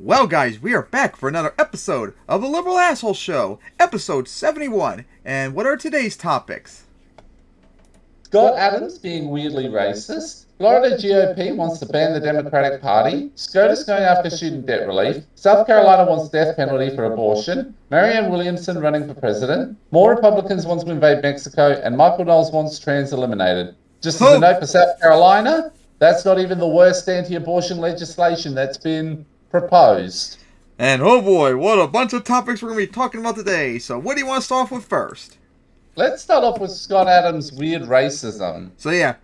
Well, guys, we are back for another episode of the Liberal Asshole Show, episode 71. And what are today's topics? Scott Adams being weirdly racist. Florida GOP wants to ban the Democratic Party. SCOTUS going after student debt relief. South Carolina wants death penalty for abortion. Marianne Williamson running for president. More Republicans want to invade Mexico. And Michael Knowles wants trans eliminated. Just as a Oh, note for South Carolina, that's not even the worst anti-abortion legislation that's been proposed. and oh boy, what a bunch of topics we're going to be talking about today. So, what do you want to start off with first? Let's start off with Scott Adams' weird racism. So, yeah,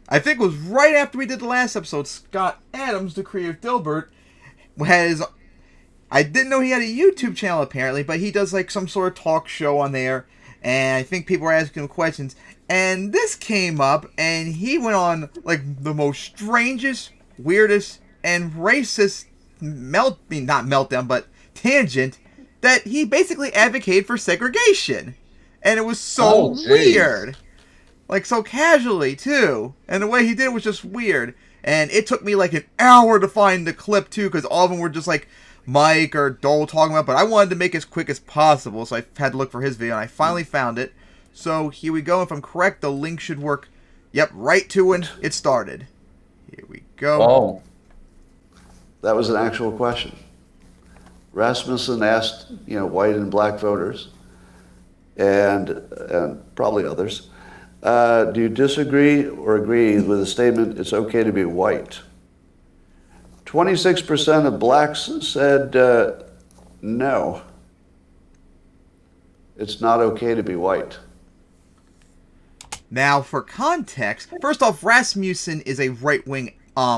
I think it was right after we did the last episode, Scott Adams, the creator of Dilbert, I didn't know he had a YouTube channel apparently, but he does like some sort of talk show on there, and I think people were asking him questions, and this came up, and he went on like the most strangest, weirdest, and racist not meltdown, but tangent, that he basically advocated for segregation. And it was so weird. Like, so casually, too. And the way he did it was just weird. And it took me like an hour to find the clip, too, because all of them were just like Mike or Dole talking about, but I wanted to make it as quick as possible, so I had to look for his video, and I finally found it. So here we go. If I'm correct, the link should work. Yep, right to when it started. Here we go. Oh. That was an actual question. Rasmussen asked, white and black voters, and probably others, do you disagree or agree with the statement, it's okay to be white? 26% of blacks said no. It's not okay to be white. Now, for context, first off, Rasmussen is a right-wing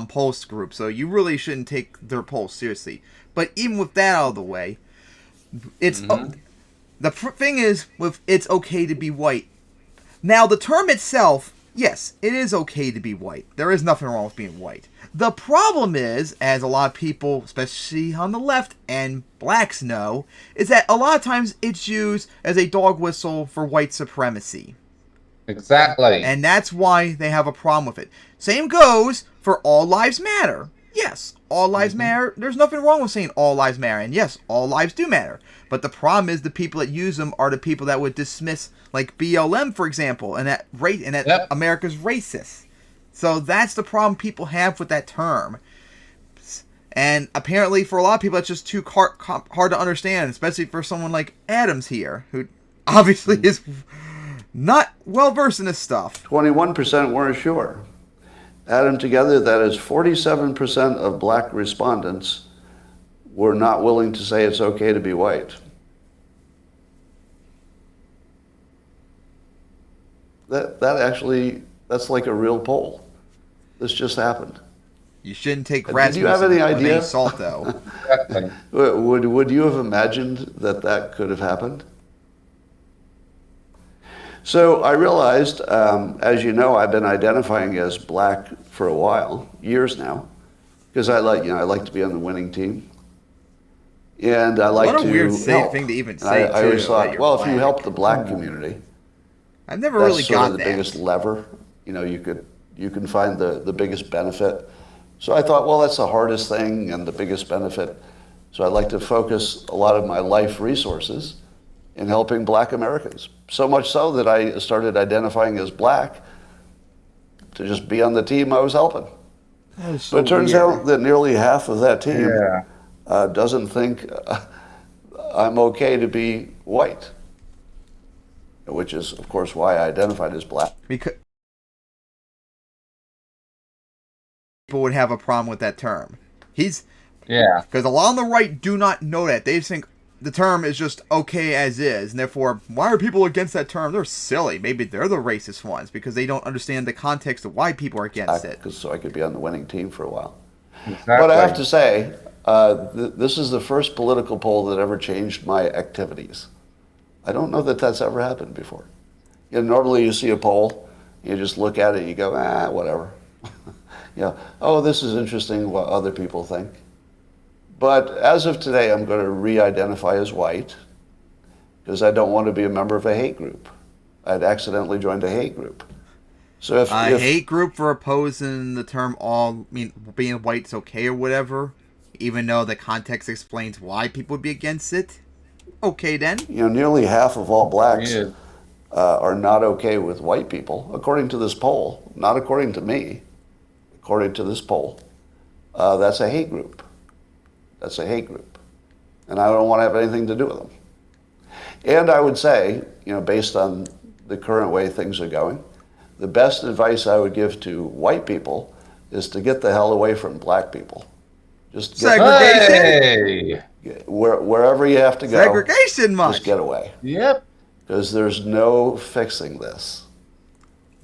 post group, so you really shouldn't take their polls seriously. But even with that out of the way, it's the thing is with it's okay to be white. Now, the term itself, yes, it is okay to be white. There is nothing wrong with being white. The problem is, as a lot of people, especially on the left and blacks know, is that a lot of times it's used as a dog whistle for white supremacy. Exactly. And that's why they have a problem with it. Same goes for All Lives Matter. Yes, all lives matter. There's nothing wrong with saying all lives matter. And yes, all lives do matter. But the problem is the people that use them are the people that would dismiss, like BLM, for example, and that America's racist. So that's the problem people have with that term. And apparently for a lot of people, it's just too hard to understand, especially for someone like Adams here, who obviously is not well versed in this stuff. 21% weren't sure. Add them together, that is 47% of black respondents were not willing to say it's okay to be white. That's like a real poll. This just happened. You shouldn't take Rasmussen. Do you have any idea? With salt, though. Would you have imagined that could have happened? So I realized, as you know, I've been identifying as black for a while, years now, because I like to be on the winning team, and I like to. What a weird help. thing to even say. I always thought, well, black. If you help the black community, I've never really got that. That's sort of the biggest lever. You can find the biggest benefit. So I thought, well, that's the hardest thing and the biggest benefit. So I'd like to focus a lot of my life resources in helping black Americans. So much so that I started identifying as black to just be on the team I was helping. So but it turns out that nearly half of that team doesn't think I'm okay to be white, which is, of course, why I identified as black. Because people would have a problem with that term. Because a lot on the right do not know that. They just think the term is just okay as is, and therefore, why are people against that term? They're silly. Maybe they're the racist ones because they don't understand the context of why people are against it. So I could be on the winning team for a while. Exactly. But I have to say, this is the first political poll that ever changed my activities. I don't know that that's ever happened before. Normally you see a poll, you just look at it, you go, whatever. Oh, this is interesting what other people think. But as of today, I'm going to re-identify as white because I don't want to be a member of a hate group. I'd accidentally joined a hate group. So if hate group for opposing the term being white's okay or whatever. even though the context explains why people would be against it. Okay, then. Nearly half of all blacks Weird. are not okay with white people, according to this poll. Not according to me, according to this poll. That's a hate group. That's a hate group. And I don't want to have anything to do with them. And I would say, based on the current way things are going, the best advice I would give to white people is to get the hell away from black people. Just Segregation. wherever you have to go. Segregation much. Just get away. Yep. Because there's no fixing this.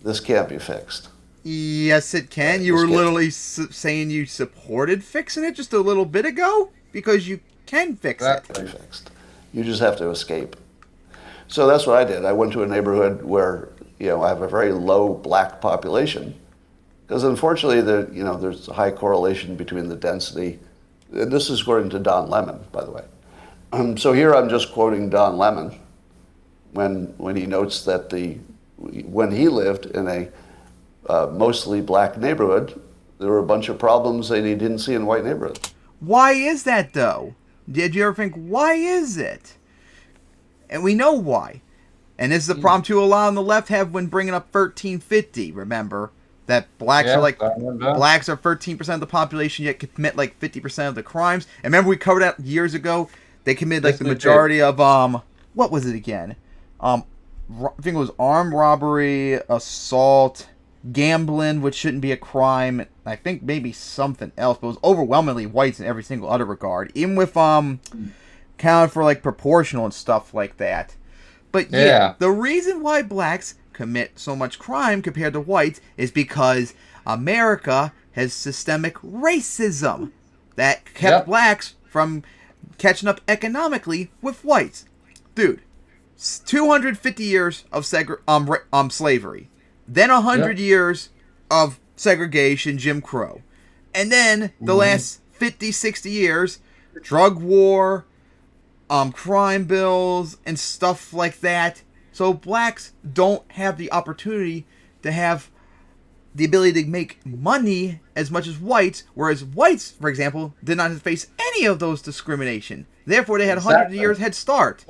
This can't be fixed. Yes, it can. You were literally saying you supported fixing it just a little bit ago because you can fix it. Be fixed. You just have to escape. So that's what I did. I went to a neighborhood where I have a very low black population, because unfortunately there's a high correlation between the density. And this is according to Don Lemon, by the way. So here I'm just quoting Don Lemon when he notes that when he lived in a mostly black neighborhood, there were a bunch of problems that he didn't see in white neighborhoods. Why is that, though? Did you ever think, why is it? And we know why. And this is the problem, too, a lot on the left have when bringing up 1350, remember? That blacks are 13% of the population, yet commit 50% of the crimes. And remember we covered that years ago? They committed the majority of, what was it again? I think it was armed robbery, assault, gambling, which shouldn't be a crime. I think maybe something else, but it was overwhelmingly whites in every single other regard. Even with counted for proportional and stuff like that. But yeah, the reason why blacks commit so much crime compared to whites is because America has systemic racism that kept blacks from catching up economically with whites. Dude, 250 years of slavery. Then 100 years of segregation, Jim Crow. And then the last 50, 60 years, drug war, crime bills, and stuff like that. So blacks don't have the opportunity to have the ability to make money as much as whites, whereas whites, for example, did not face any of those discrimination. Therefore, they had 100 years head start,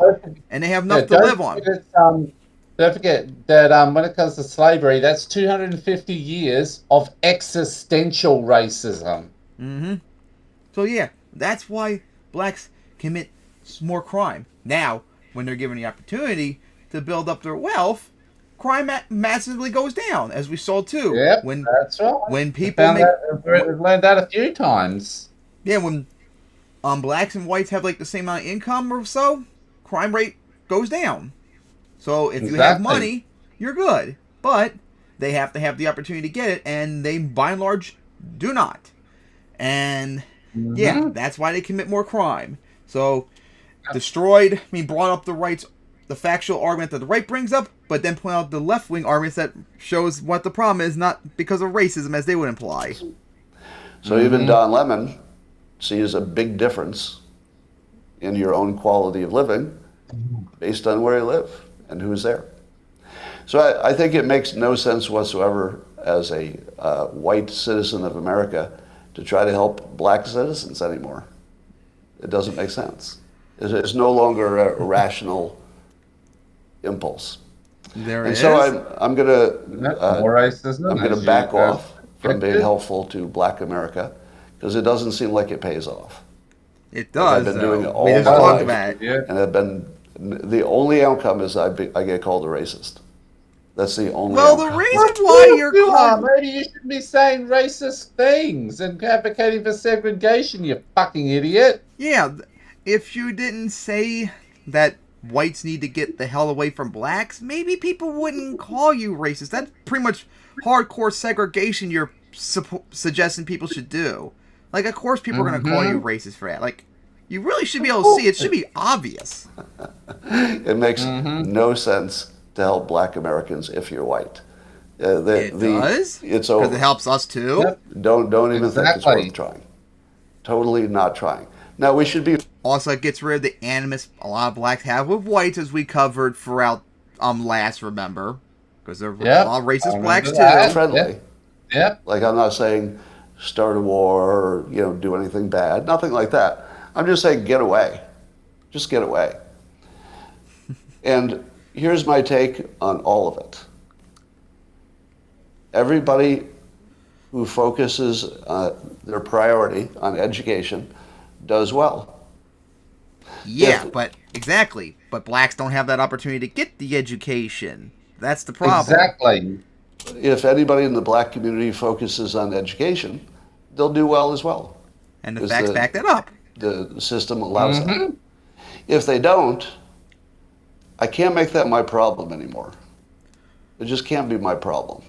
and they have enough to live on. Don't forget that when it comes to slavery, that's 250 years of existential racism. Mm-hmm. So yeah, that's why blacks commit more crime. Now, when they're given the opportunity to build up their wealth, crime massively goes down, as we saw too. Yep, that's right. When people we've learned that a few times. Yeah, when blacks and whites have the same amount of income or so, crime rate goes down. So if you have money, you're good. But they have to have the opportunity to get it, and they, by and large, do not. And yeah, that's why they commit more crime. So brought up the factual argument that the right brings up, but then point out the left-wing arguments that shows what the problem is, not because of racism, as they would imply. So even Don Lemon sees a big difference in your own quality of living based on where you live and who's there. So I think it makes no sense whatsoever as a white citizen of America to try to help black citizens anymore. It doesn't make sense. It's no longer a rational impulse. So I'm going to back off from being helpful to black America, because it doesn't seem like it pays off. It does. I've been doing it all my life, and the only outcome is I get called a racist. That's the only. Well, the reason why you're called, maybe you should be saying racist things and advocating for segregation, you fucking idiot. Yeah, if you didn't say that whites need to get the hell away from blacks, maybe people wouldn't call you racist. That's pretty much hardcore segregation you're suggesting people should do. Of course people are going to call you racist for that. You really should be able to see. It should be obvious. It makes no sense to help black Americans if you're white. It does? It's over. Because it helps us too? Yep. Don't even think it's worth trying. Totally not trying. Now, we should be... Also, it gets rid of the animus a lot of blacks have with whites, as we covered throughout last, remember? Because there are a lot of racist blacks too. Friendly. Yep. I'm not saying start a war or, do anything bad. Nothing like that. I'm just saying get away. Just get away. And here's my take on all of it. Everybody who focuses their priority on education does well. Yeah, exactly. But blacks don't have that opportunity to get the education. That's the problem. Exactly. If anybody in the black community focuses on education, they'll do well as well. And the facts back that up. The system allows that. If they don't, I can't make that my problem anymore. It just can't be my problem.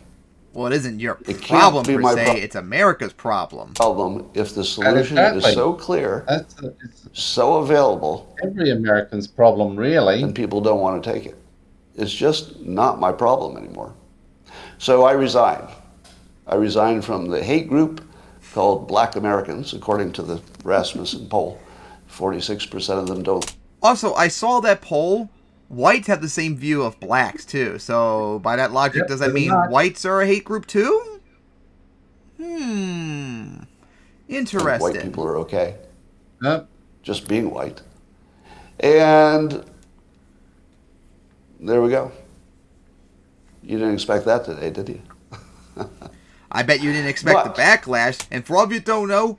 Well, it isn't your problem per se. It's America's problem. If the solution is so clear, so available. Every American's problem, really. And people don't want to take it. It's just not my problem anymore. So I resigned. I resigned from the hate group called Black Americans, according to the Rasmussen poll. 46% of them don't. Also, I saw that poll. Whites have the same view of blacks, too. So, by that logic, does that mean whites are a hate group, too? Interesting. White people are okay. Yep. Just being white. And there we go. You didn't expect that today, did you? I bet you didn't expect the backlash. And for all of you who don't know,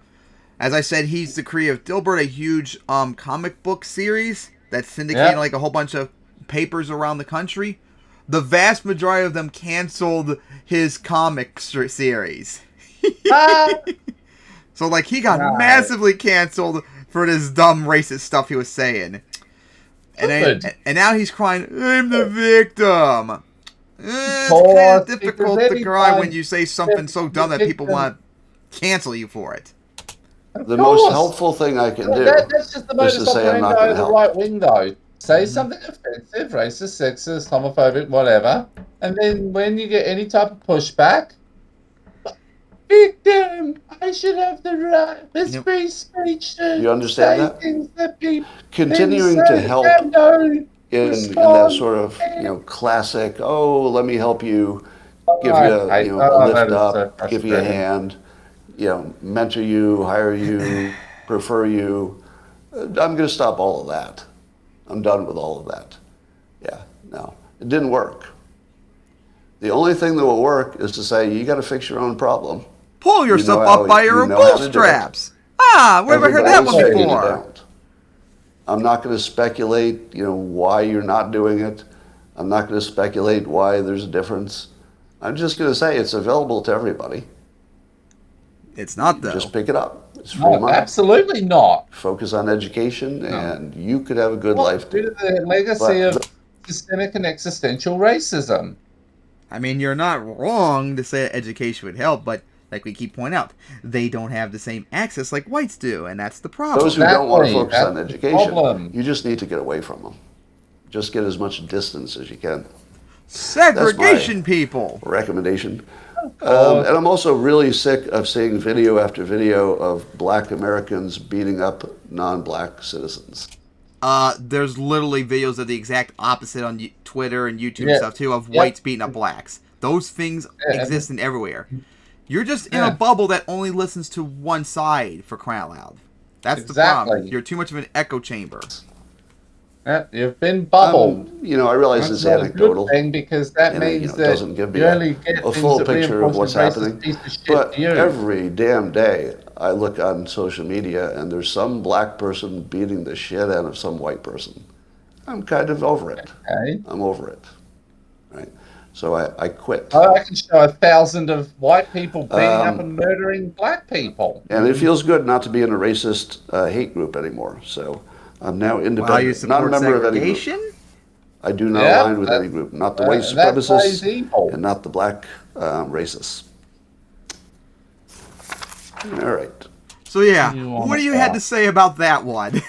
as I said, he's the creator of Dilbert, a huge comic book series that's syndicated like a whole bunch of papers around the country. The vast majority of them canceled his comic series. So, like, he got massively canceled for this dumb racist stuff he was saying. And now he's crying, I'm the victim. It's kind of difficult to cry when you say something so dumb that people want to cancel you for it. The most helpful thing I can do that's just the is to say I'm not going to help. Right wing, though. Say something offensive, racist, sexist, homophobic, whatever, and then when you get any type of pushback, victim, I should have the right. It's free speech to you understand say that? Things that people continuing to help in that sort of classic. Oh, let me help you, give you a lift up, give you a hand. Mentor you, hire you, prefer you. I'm going to stop all of that. I'm done with all of that. Yeah, no, it didn't work. The only thing that will work is to say, you got to fix your own problem. Pull yourself up by your bootstraps. We've never heard that one before. I'm not going to speculate, why you're not doing it. I'm not going to speculate why there's a difference. I'm just going to say it's available to everybody. It's not, though. Just pick it up. It's free money. Absolutely not. Focus on education, and you could have a good life. Due to the legacy of systemic and existential racism. I mean, you're not wrong to say education would help, but like we keep pointing out, they don't have the same access like whites do, and that's the problem. Those who don't want to focus on education, you just need to get away from them. Just get as much distance as you can. Segregation, people. Recommendation. And I'm also really sick of seeing video after video of black Americans beating up non-black citizens. There's literally videos of the exact opposite on Twitter and YouTube and stuff too, of whites beating up blacks. Those things exist in everywhere. You're just in a bubble that only listens to one side, for crying out loud. That's the problem. You're too much of an echo chamber. You've been bubbled. I realize it's anecdotal. Because that means that doesn't give me a full picture of what's happening. But every damn day, I look on social media and there's some black person beating the shit out of some white person. I'm kind of over it. Okay. I'm over it. Right? So I quit. I can show 1,000 of white people beating up and murdering black people. And it feels good not to be in a racist hate group anymore. So I'm now independent, not a member of any group. I do not align with any group, not the white supremacists and not the black racists. All right. So yeah, what do you had to say about that one?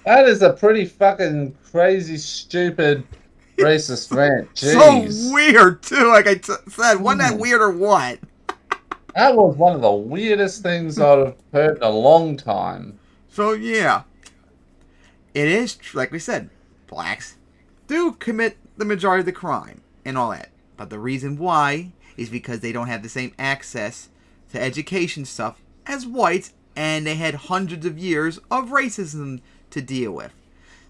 That is a pretty fucking crazy, stupid, racist rant. Jeez. So weird too. Like I said, wasn't that weird or what? That was one of the weirdest things I've heard in a long time. So yeah, it is like we said, blacks do commit the majority of the crime and all that. But the reason why is because they don't have the same access to education stuff as whites, and they had hundreds of years of racism to deal with.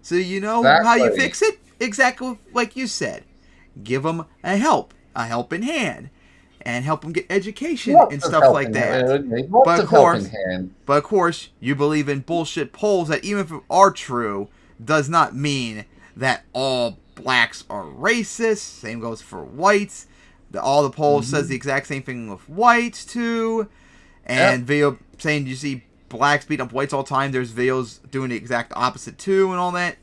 So you know how you fix it? Exactly like you said. Give them a helping hand, and help them get education and stuff like that. But of course, you believe in bullshit polls that even if it are true, does not mean that all blacks are racist. Same goes for whites. All the polls says the exact same thing with whites too. And video saying you see blacks beating up whites all the time. There's videos doing the exact opposite too, and all that.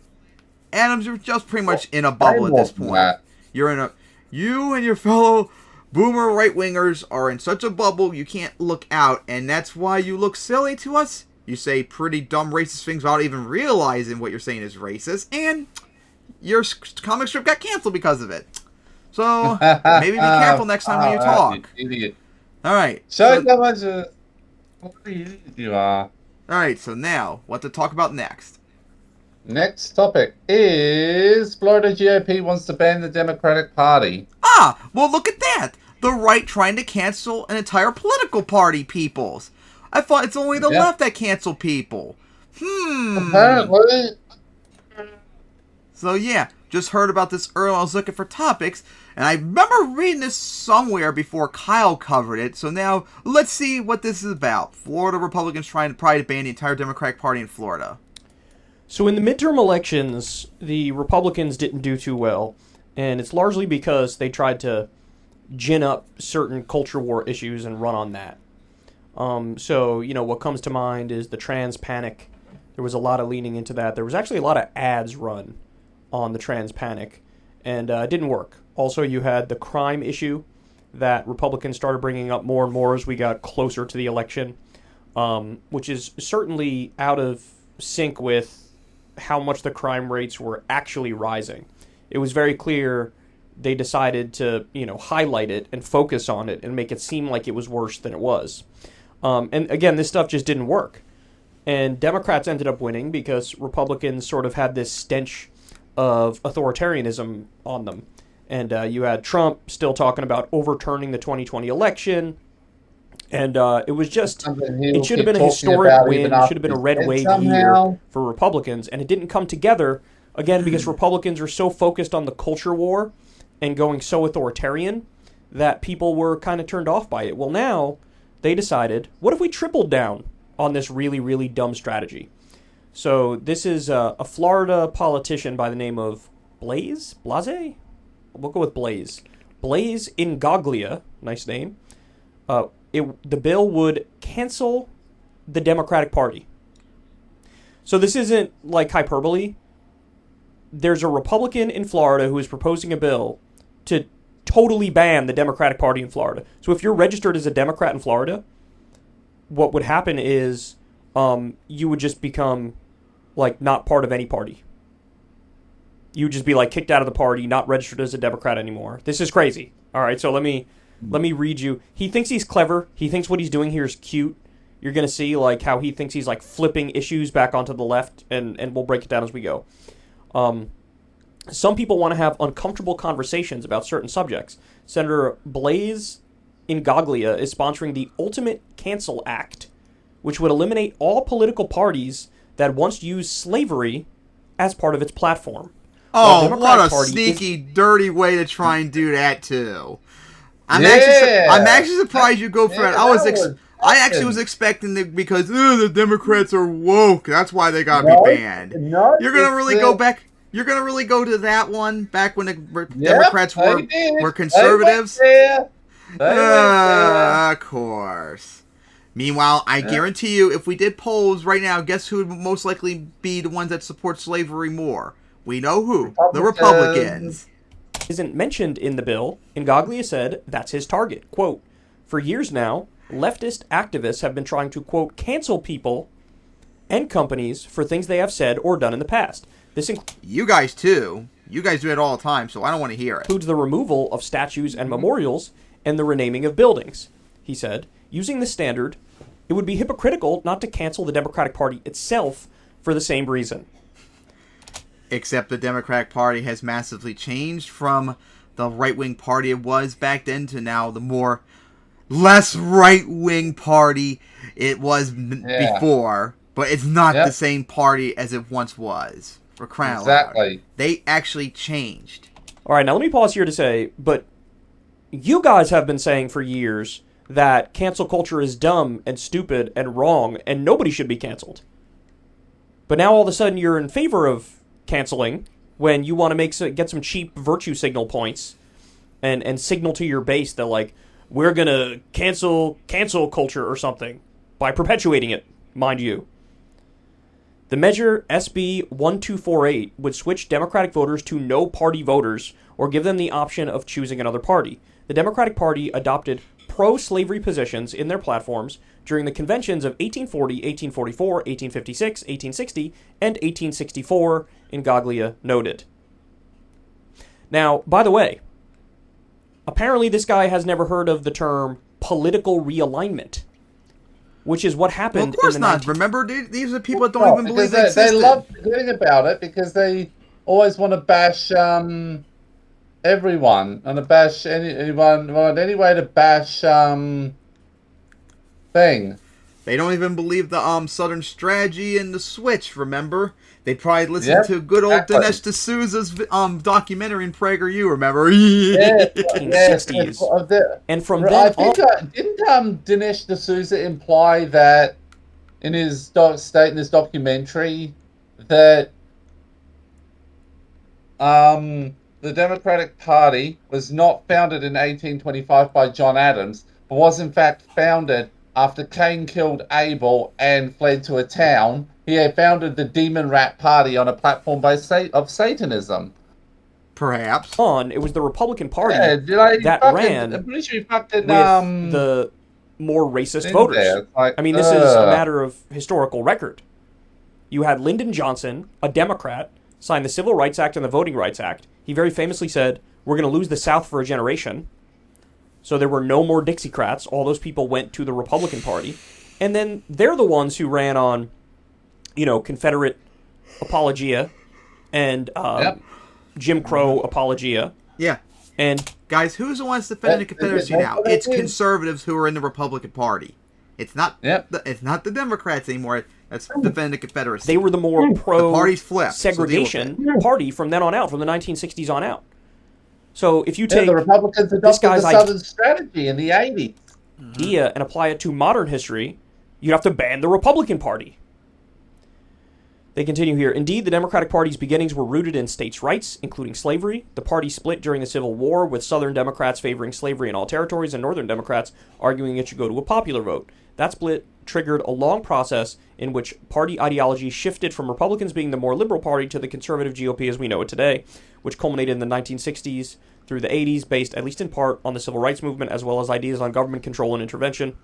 Adams, you're just pretty much in a bubble at this point. You and your fellow boomer right-wingers are in such a bubble you can't look out, and that's why you look silly to us. You say pretty dumb racist things without even realizing what you're saying is racist, and your comic strip got canceled because of it. So, maybe be careful next time when you talk. Idiot. Alright. Alright, so now, what to talk about next? Next topic is Florida GOP wants to ban the Democratic Party. Well, look at that. The right trying to cancel an entire political party, peoples. I thought it's only the left that cancel people. Apparently. So yeah, just heard about this earlier. I was looking for topics, and I remember reading this somewhere before Kyle covered it. So now, let's see what this is about. Florida Republicans trying to ban the entire Democratic Party in Florida. So in the midterm elections, the Republicans didn't do too well, and it's largely because they tried to gin up certain culture war issues and run on that. So, what comes to mind is the trans panic. There was a lot of leaning into that. There was actually a lot of ads run on the trans panic, and it didn't work. Also, you had the crime issue that Republicans started bringing up more and more as we got closer to the election, which is certainly out of sync with how much the crime rates were actually rising. It was very clear they decided to, highlight it and focus on it and make it seem like it was worse than it was. And again, this stuff just didn't work. And Democrats ended up winning because Republicans sort of had this stench of authoritarianism on them. And you had Trump still talking about overturning the 2020 election. And it was just, it should have been a historic win. It should have been a red wave year for Republicans. And it didn't come together, again, because Republicans are so focused on the culture war and going so authoritarian that people were kind of turned off by it. Well, now they decided, what if we tripled down on this really, really dumb strategy? So this is a Florida politician by the name of Blase? We'll go with Blaze. Blaze Ingoglia, nice name. The bill would cancel the Democratic Party. So this isn't like hyperbole. There's a Republican in Florida who is proposing a bill to totally ban the Democratic Party in Florida. So if you're registered as a Democrat in Florida, what would happen is you would just become not part of any party. You would just be kicked out of the party, not registered as a Democrat anymore. This is crazy. All right, so let me read you. He thinks he's clever. He thinks what he's doing here is cute. You're going to see how he thinks he's flipping issues back onto the left, and we'll break it down as we go. Some people want to have uncomfortable conversations about certain subjects. Senator Blaze Ingoglia is sponsoring the Ultimate Cancel Act, which would eliminate all political parties that once used slavery as part of its platform. Oh, what a sneaky, dirty way to try and do that, too. I'm actually surprised you go for it. I actually was expecting it because the Democrats are woke. That's why they got to be banned. You're gonna really go back. You're gonna really go to that one back when the Democrats were conservatives. Of course. Meanwhile, I guarantee you, if we did polls right now, guess who would most likely be the ones that support slavery more? We know who. The Republicans. Isn't mentioned in the bill, Ingoglia said that's his target. Quote, for years now, leftist activists have been trying to, quote, cancel people and companies for things they have said or done in the past. You guys, too. You guys do it all the time, so I don't want to hear it. Includes the removal of statues and memorials and the renaming of buildings. He said, using this standard, it would be hypocritical not to cancel the Democratic Party itself for the same reason. Except the Democratic Party has massively changed from the right-wing party it was back then to now the more less right-wing party it was before, but it's not the same party as it once was. For crying out loud. Exactly. They actually changed. All right, now let me pause here to say, but you guys have been saying for years that cancel culture is dumb and stupid and wrong, and nobody should be canceled. But now all of a sudden you're in favor of canceling when you want to get some cheap virtue signal points and signal to your base that, like, we're going to cancel culture or something by perpetuating it, mind you. The measure SB 1248 would switch Democratic voters to no-party voters or give them the option of choosing another party. The Democratic Party adopted pro-slavery positions in their platforms during the conventions of 1840, 1844, 1856, 1860, and 1864, Ingaglia noted. Now, by the way, apparently this guy has never heard of the term political realignment, which is what happened. Well, of course in the not. Remember, these are people that don't even believe it existed. They love forgetting about it because they always want to bash everyone and to bash anyone. Want any way to bash thing. They don't even believe the Southern strategy and the switch. Remember, they probably listened to good old Dinesh D'Souza's documentary in PragerU. Remember? Yeah, 1960s. And from then on, didn't Dinesh D'Souza imply that in his documentary that the Democratic Party was not founded in 1825 by John Adams, but was in fact founded after Cain killed Abel and fled to a town? He had founded the Demon Rat Party on a platform of Satanism. Perhaps. It was the Republican Party that ran I'm pretty sure he fucking, with the more racist voters. Like, I mean, this is a matter of historical record. You had Lyndon Johnson, a Democrat, sign the Civil Rights Act and the Voting Rights Act. He very famously said, "We're going to lose the South for a generation." So there were no more Dixiecrats. All those people went to the Republican Party. And then they're the ones who ran on, Confederate apologia and Jim Crow apologia. Yeah. And guys, who's the ones defending the Confederacy now? It's conservatives who are in the Republican Party. It's not it's not the Democrats anymore. That's defending the Confederacy. They were the more pro-segregation party from then on out, from the 1960s on out. So if you take the Republicans adopted the Southern strategy in the 80s idea and apply it to modern history, you'd have to ban the Republican Party. They continue here. Indeed, the Democratic Party's beginnings were rooted in states' rights, including slavery. The party split during the Civil War, with Southern Democrats favoring slavery in all territories and Northern Democrats arguing it should go to a popular vote. That split triggered a long process in which party ideology shifted from Republicans being the more liberal party to the conservative GOP as we know it today, which culminated in the 1960s through the 80s, based at least in part on the civil rights movement as well as ideas on government control and intervention.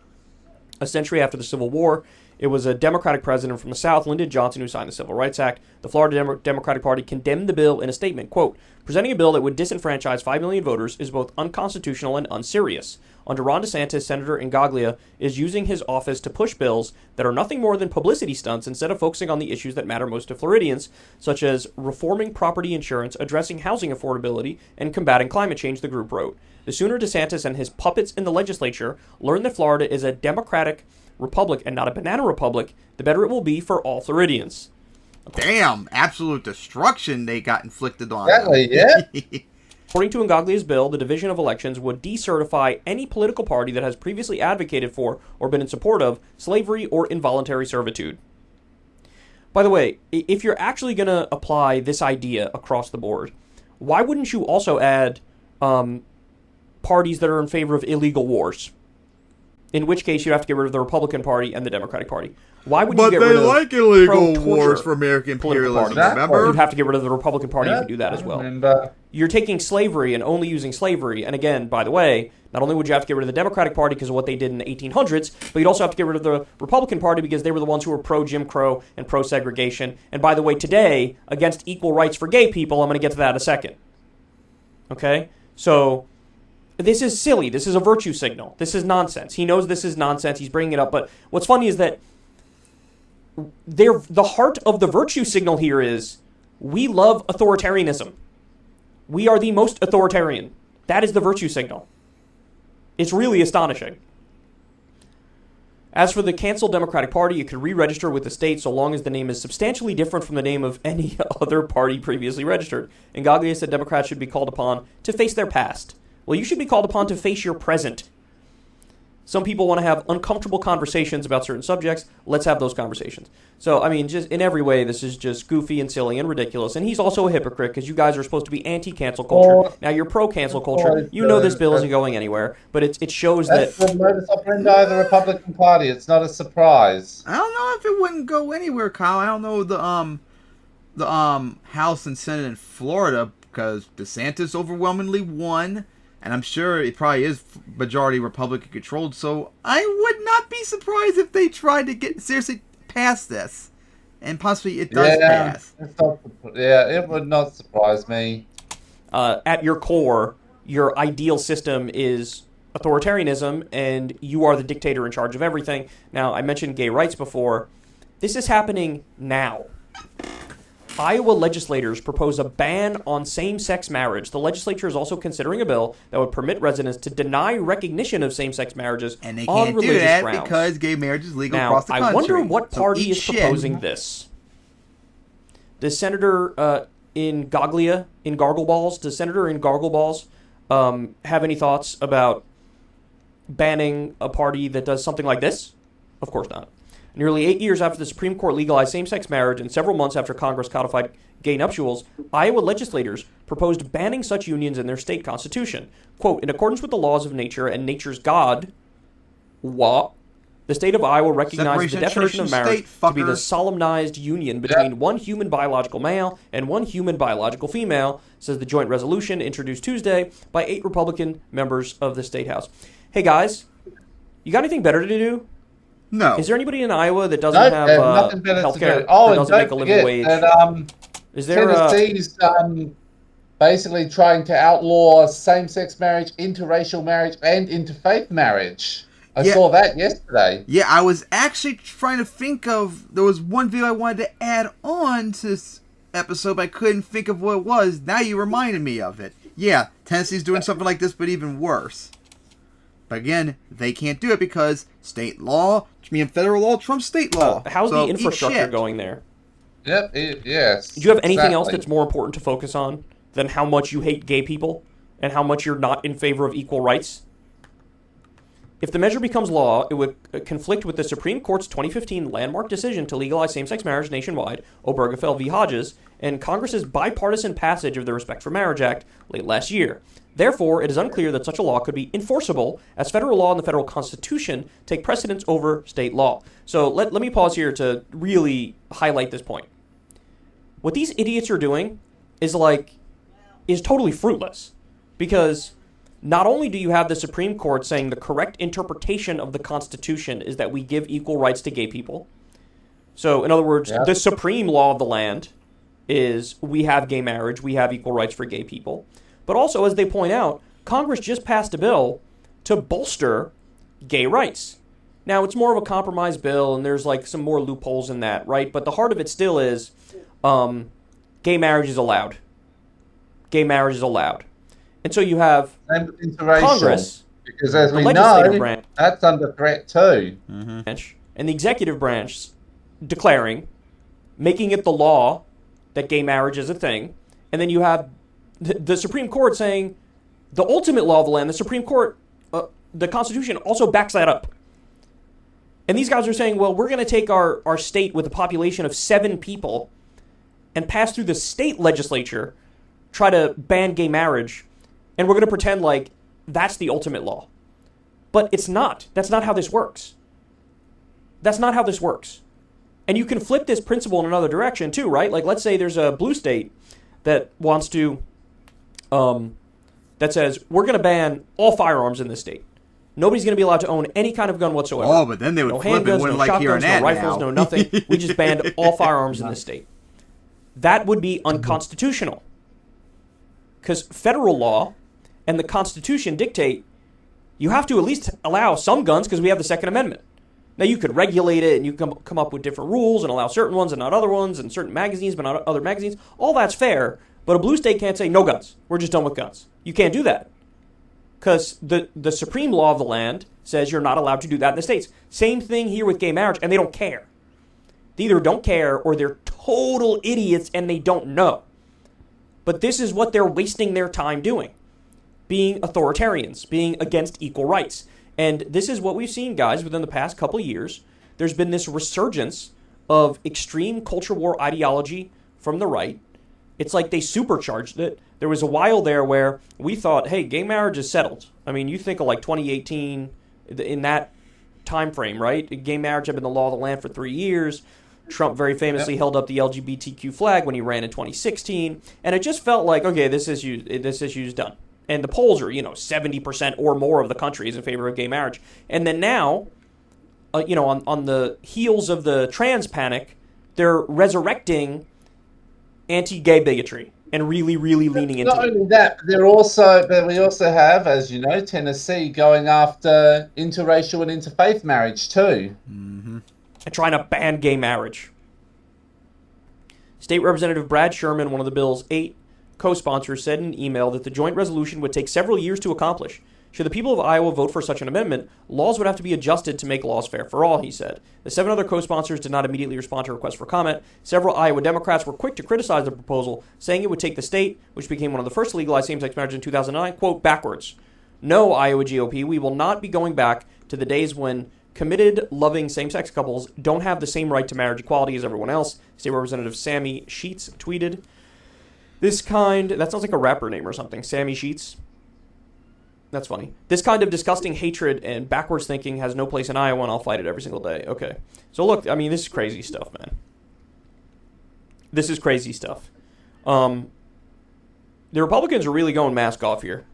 A century after the Civil War, it was a Democratic president from the South, Lyndon Johnson, who signed the Civil Rights Act. The Florida Democratic Party condemned the bill in a statement, quote, "Presenting a bill that would disenfranchise 5 million voters is both unconstitutional and unserious. Under Ron DeSantis, Senator Ingaglia is using his office to push bills that are nothing more than publicity stunts instead of focusing on the issues that matter most to Floridians, such as reforming property insurance, addressing housing affordability, and combating climate change," the group wrote. The sooner DeSantis and his puppets in the legislature learn that Florida is a Democratic republic and not a banana republic, the better it will be for all Floridians. Damn, absolute destruction they got inflicted on them. Yeah. According to Ngaglia's bill, the Division of Elections would decertify any political party that has previously advocated for or been in support of slavery or involuntary servitude. By the way, if you're actually going to apply this idea across the board, why wouldn't you also add parties that are in favor of illegal wars? In which case, you'd have to get rid of the Republican Party and the Democratic Party. Why would you get rid of illegal wars for American imperialism, remember? You'd have to get rid of the Republican Party if you do that as well. You're taking slavery and only using slavery. And again, by the way, not only would you have to get rid of the Democratic Party because of what they did in the 1800s, but you'd also have to get rid of the Republican Party because they were the ones who were pro-Jim Crow and pro-segregation. And by the way, today, against equal rights for gay people, I'm going to get to that in a second. Okay? So this is silly. This is a virtue signal. This is nonsense. He knows this is nonsense. He's bringing it up. But what's funny is that the heart of the virtue signal here is we love authoritarianism. We are the most authoritarian. That is the virtue signal. It's really astonishing. As for the canceled Democratic Party, you could re-register with the state so long as the name is substantially different from the name of any other party previously registered. And Gaglia said Democrats should be called upon to face their past. Well, you should be called upon to face your present. Some people want to have uncomfortable conversations about certain subjects. Let's have those conversations. So, I mean, just in every way, this is just goofy and silly and ridiculous. And he's also a hypocrite because you guys are supposed to be anti-cancel culture. Now, you're pro-cancel culture. You know this bill isn't going anywhere, but it shows That's that... the modus operandi of the Republican Party. It's not a surprise. I don't know if it wouldn't go anywhere, Kyle. I don't know the House and Senate in Florida because DeSantis overwhelmingly won. And I'm sure it probably is majority Republican controlled, so I would not be surprised if they tried to get seriously past this. And possibly it does pass. It would not surprise me. At your core, your ideal system is authoritarianism, and you are the dictator in charge of everything. Now, I mentioned gay rights before. This is happening now. Iowa legislators propose a ban on same-sex marriage. The legislature is also considering a bill that would permit residents to deny recognition of same-sex marriages and they on can't religious do that grounds. Because gay marriage is legal now, across the country. I wonder what So party eat is shit. proposing this. Does Senator in Gargleballs, have any thoughts about banning a party that does something like this? Of course not. Nearly 8 years after the Supreme Court legalized same-sex marriage and several months after Congress codified gay nuptials, Iowa legislators proposed banning such unions in their state constitution. Quote, in accordance with the laws of nature and nature's God, the state of Iowa recognizes the definition of marriage to be the solemnized union between one human biological male and one human biological female, says the joint resolution introduced Tuesday by 8 Republican members of the State House. Hey, guys, you got anything better to do? No. Is there anybody in Iowa that doesn't have health care, that doesn't make a living wage? Is there Tennessee's basically trying to outlaw same-sex marriage, interracial marriage, and interfaith marriage. I saw that yesterday. Yeah, I was actually trying to think of... There was one video I wanted to add on to this episode, but I couldn't think of what it was. Now you reminded me of it. Yeah, Tennessee's doing something like this, but even worse. But again, they can't do it because state law, federal law trumps state law. How's the infrastructure going there? Yep, yes. Do you have anything else that's more important to focus on than how much you hate gay people and how much you're not in favor of equal rights? If the measure becomes law, it would conflict with the Supreme Court's 2015 landmark decision to legalize same-sex marriage nationwide, Obergefell v. Hodges, and Congress's bipartisan passage of the Respect for Marriage Act late last year. Therefore, it is unclear that such a law could be enforceable, as federal law and the federal Constitution take precedence over state law. So let me pause here to really highlight this point. What these idiots are doing is totally fruitless, because not only do you have the Supreme Court saying the correct interpretation of the Constitution is that we give equal rights to gay people. So, in other words, the supreme law of the land is we have gay marriage, we have equal rights for gay people. But also, as they point out, Congress just passed a bill to bolster gay rights. Now, it's more of a compromise bill, and there's some more loopholes in that, right? But the heart of it still is gay marriage is allowed. Gay marriage is allowed. And so you have Congress, because as the we legislative know, branch, that's under threat too. And the executive branch declaring, making it the law that gay marriage is a thing. And then you have the Supreme Court saying the ultimate law of the land. The Supreme Court, the Constitution also backs that up. And these guys are saying, well, we're going to take our state with a population of 7 people and pass through the state legislature, try to ban gay marriage, and we're going to pretend like that's the ultimate law. But it's not. That's not how this works. That's not how this works. And you can flip this principle in another direction too, right? Like, let's say there's a blue state that wants to, that says, we're going to ban all firearms in this state. Nobody's going to be allowed to own any kind of gun whatsoever. Oh, but then they would no flip handguns, it, wouldn't no like hearing shotguns, that no rifles, now. no nothing. We just banned all firearms in this state. That would be unconstitutional. Because federal law and the Constitution dictate you have to at least allow some guns because we have the Second Amendment. Now, you could regulate it and you can come up with different rules and allow certain ones and not other ones, and certain magazines but not other magazines. All that's fair, but a blue state can't say no guns. We're just done with guns. You can't do that because the supreme law of the land says you're not allowed to do that in the States. Same thing here with gay marriage, and they don't care. They either don't care or they're total idiots and they don't know. But this is what they're wasting their time doing. Being authoritarians, being against equal rights. And this is what we've seen, guys, within the past couple of years. There's been this resurgence of extreme culture war ideology from the right. It's like they supercharged it. There was a while there where we thought, hey, gay marriage is settled. I mean, you think of like 2018, in that time frame, right? Gay marriage had been the law of the land for 3 years. Trump very famously held up the LGBTQ flag when he ran in 2016. And it just felt like, okay, this issue is done. And the polls are, 70% or more of the country is in favor of gay marriage. And then now, on the heels of the trans panic, they're resurrecting anti-gay bigotry and really, really leaning into it. Not only that, but we also have, as you know, Tennessee going after interracial and interfaith marriage too. Mm-hmm. And trying to ban gay marriage. State Representative Brad Sherman, one of the bill's 8 co-sponsors, said in an email that the joint resolution would take several years to accomplish. Should the people of Iowa vote for such an amendment, laws would have to be adjusted to make laws fair for all, he said. The 7 other co-sponsors did not immediately respond to requests for comment. Several Iowa Democrats were quick to criticize the proposal, saying it would take the state, which became one of the first to legalize same-sex marriage in 2009, quote, backwards. No, Iowa GOP, we will not be going back to the days when committed, loving same-sex couples don't have the same right to marriage equality as everyone else. State Representative Sammy Sheets tweeted. That sounds like a rapper name or something. Sammy Sheets. That's funny. This kind of disgusting hatred and backwards thinking has no place in Iowa, and I'll fight it every single day. Okay. So look, I mean, this is crazy stuff, man. This is crazy stuff. The Republicans are really going mask off here.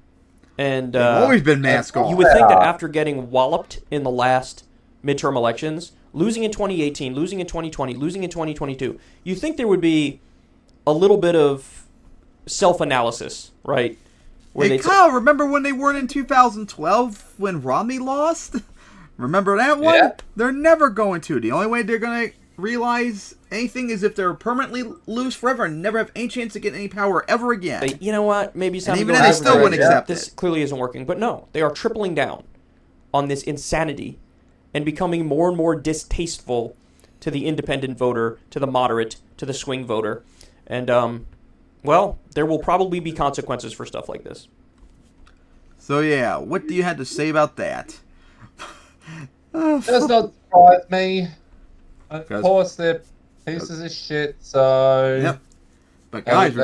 And They've always been mask off. You would think that after getting walloped in the last midterm elections, losing in 2018, losing in 2020, losing in 2022, you think there would be a little bit of self-analysis, right? Hey, Kyle, remember when they weren't in 2012 when Romney lost? Remember that one? Yeah. They're never going to. The only way they're going to realize anything is if they're permanently lose forever and never have any chance to get any power ever again. You know what? Maybe it's time and to even go then, they back still to wouldn't that. accept This it. clearly isn't working. But no, they are tripling down on this insanity and becoming more and more distasteful to the independent voter, to the moderate, to the swing voter. And, well, there will probably be consequences for stuff like this. So, yeah, what do you have to say about that? Does not surprise me. Of course, they're pieces of shit, so... Yep. But guys...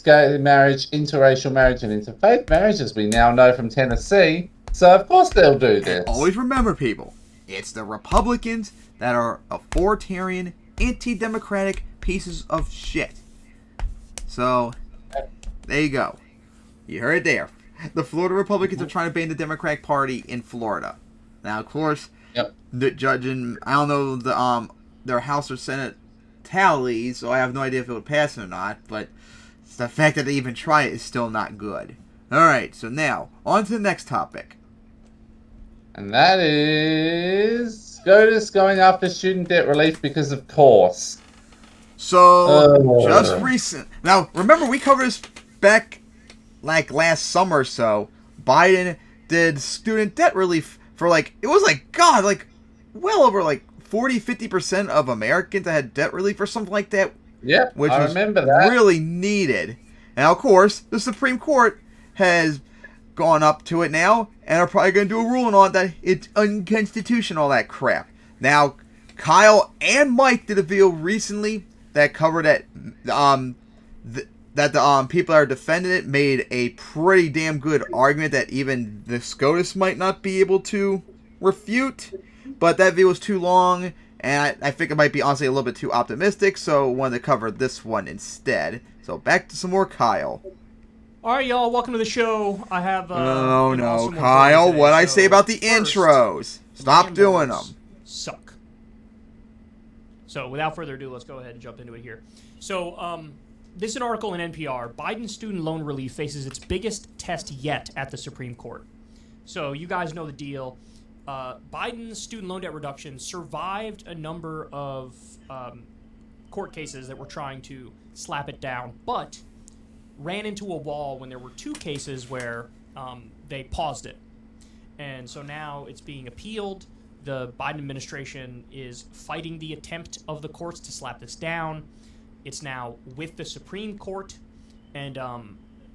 Gay marriage, interracial marriage, and interfaith marriage, as we now know from Tennessee. So, of course, they'll do this. Always remember, people, it's the Republicans that are authoritarian, anti-democratic pieces of shit. So, there you go. You heard it there. The Florida Republicans are trying to ban the Democratic Party in Florida. Now, of course, the judging, I don't know their House or Senate tallies, so I have no idea if it would pass or not, but the fact that they even try it is still not good. Alright, so now, on to the next topic. And that is SJWs going after student debt relief because of course. So, just recent. Now, remember, we covered this back like last summer or so. Biden did student debt relief for well over 40-50% of Americans that had debt relief or something like that. Yeah, which I was remember that. really needed. Now, of course, the Supreme Court has gone up to it now and are probably going to do a ruling on that it's unconstitutional, all that crap. Now, Kyle and Mike did a video recently that covered that the people that are defending it made a pretty damn good argument that even the SJWs might not be able to refute. But that video was too long, and I think it might be honestly a little bit too optimistic, so I wanted to cover this one instead. So back to some more Kyle. All right, y'all, welcome to the show. I have oh no, Kyle, what I say about the intros? Stop doing them. Suck. So without further ado, let's go ahead and jump into it here. So this is an article in NPR. Biden's student loan relief faces its biggest test yet at the Supreme Court. So you guys know the deal. Biden's student loan debt reduction survived a number of court cases that were trying to slap it down, but ran into a wall when there were 2 cases where they paused it. And so now it's being appealed. The Biden administration is fighting the attempt of the courts to slap this down. It's now with the Supreme Court, and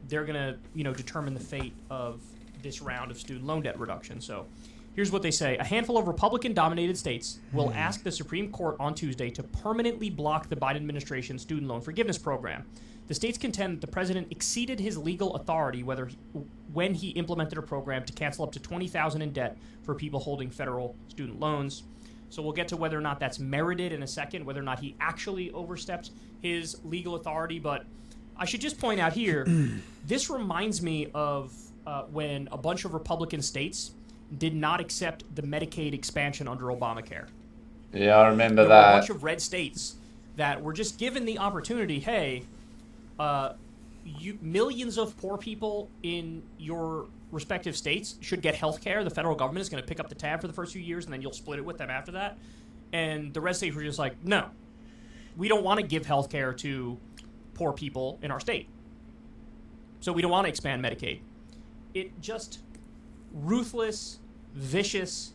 they're going to, determine the fate of this round of student loan debt reduction. So here's what they say. A handful of Republican-dominated states will ask the Supreme Court on Tuesday to permanently block the Biden administration's student loan forgiveness program. The states contend that the president exceeded his legal authority when he implemented a program to cancel up to $20,000 in debt for people holding federal student loans. So we'll get to whether or not that's merited in a second, whether or not he actually overstepped his legal authority. But I should just point out here, this reminds me of when a bunch of Republican states did not accept the Medicaid expansion under Obamacare. Yeah, I remember There were a that. bunch of red states that were just given the opportunity, hey, millions of poor people in your respective states should get health care. The federal government is going to pick up the tab for the first few years, and then you'll split it with them after that. And the red states were just like, no, we don't want to give health care to poor people in our state. So we don't want to expand Medicaid. It just ruthless, vicious,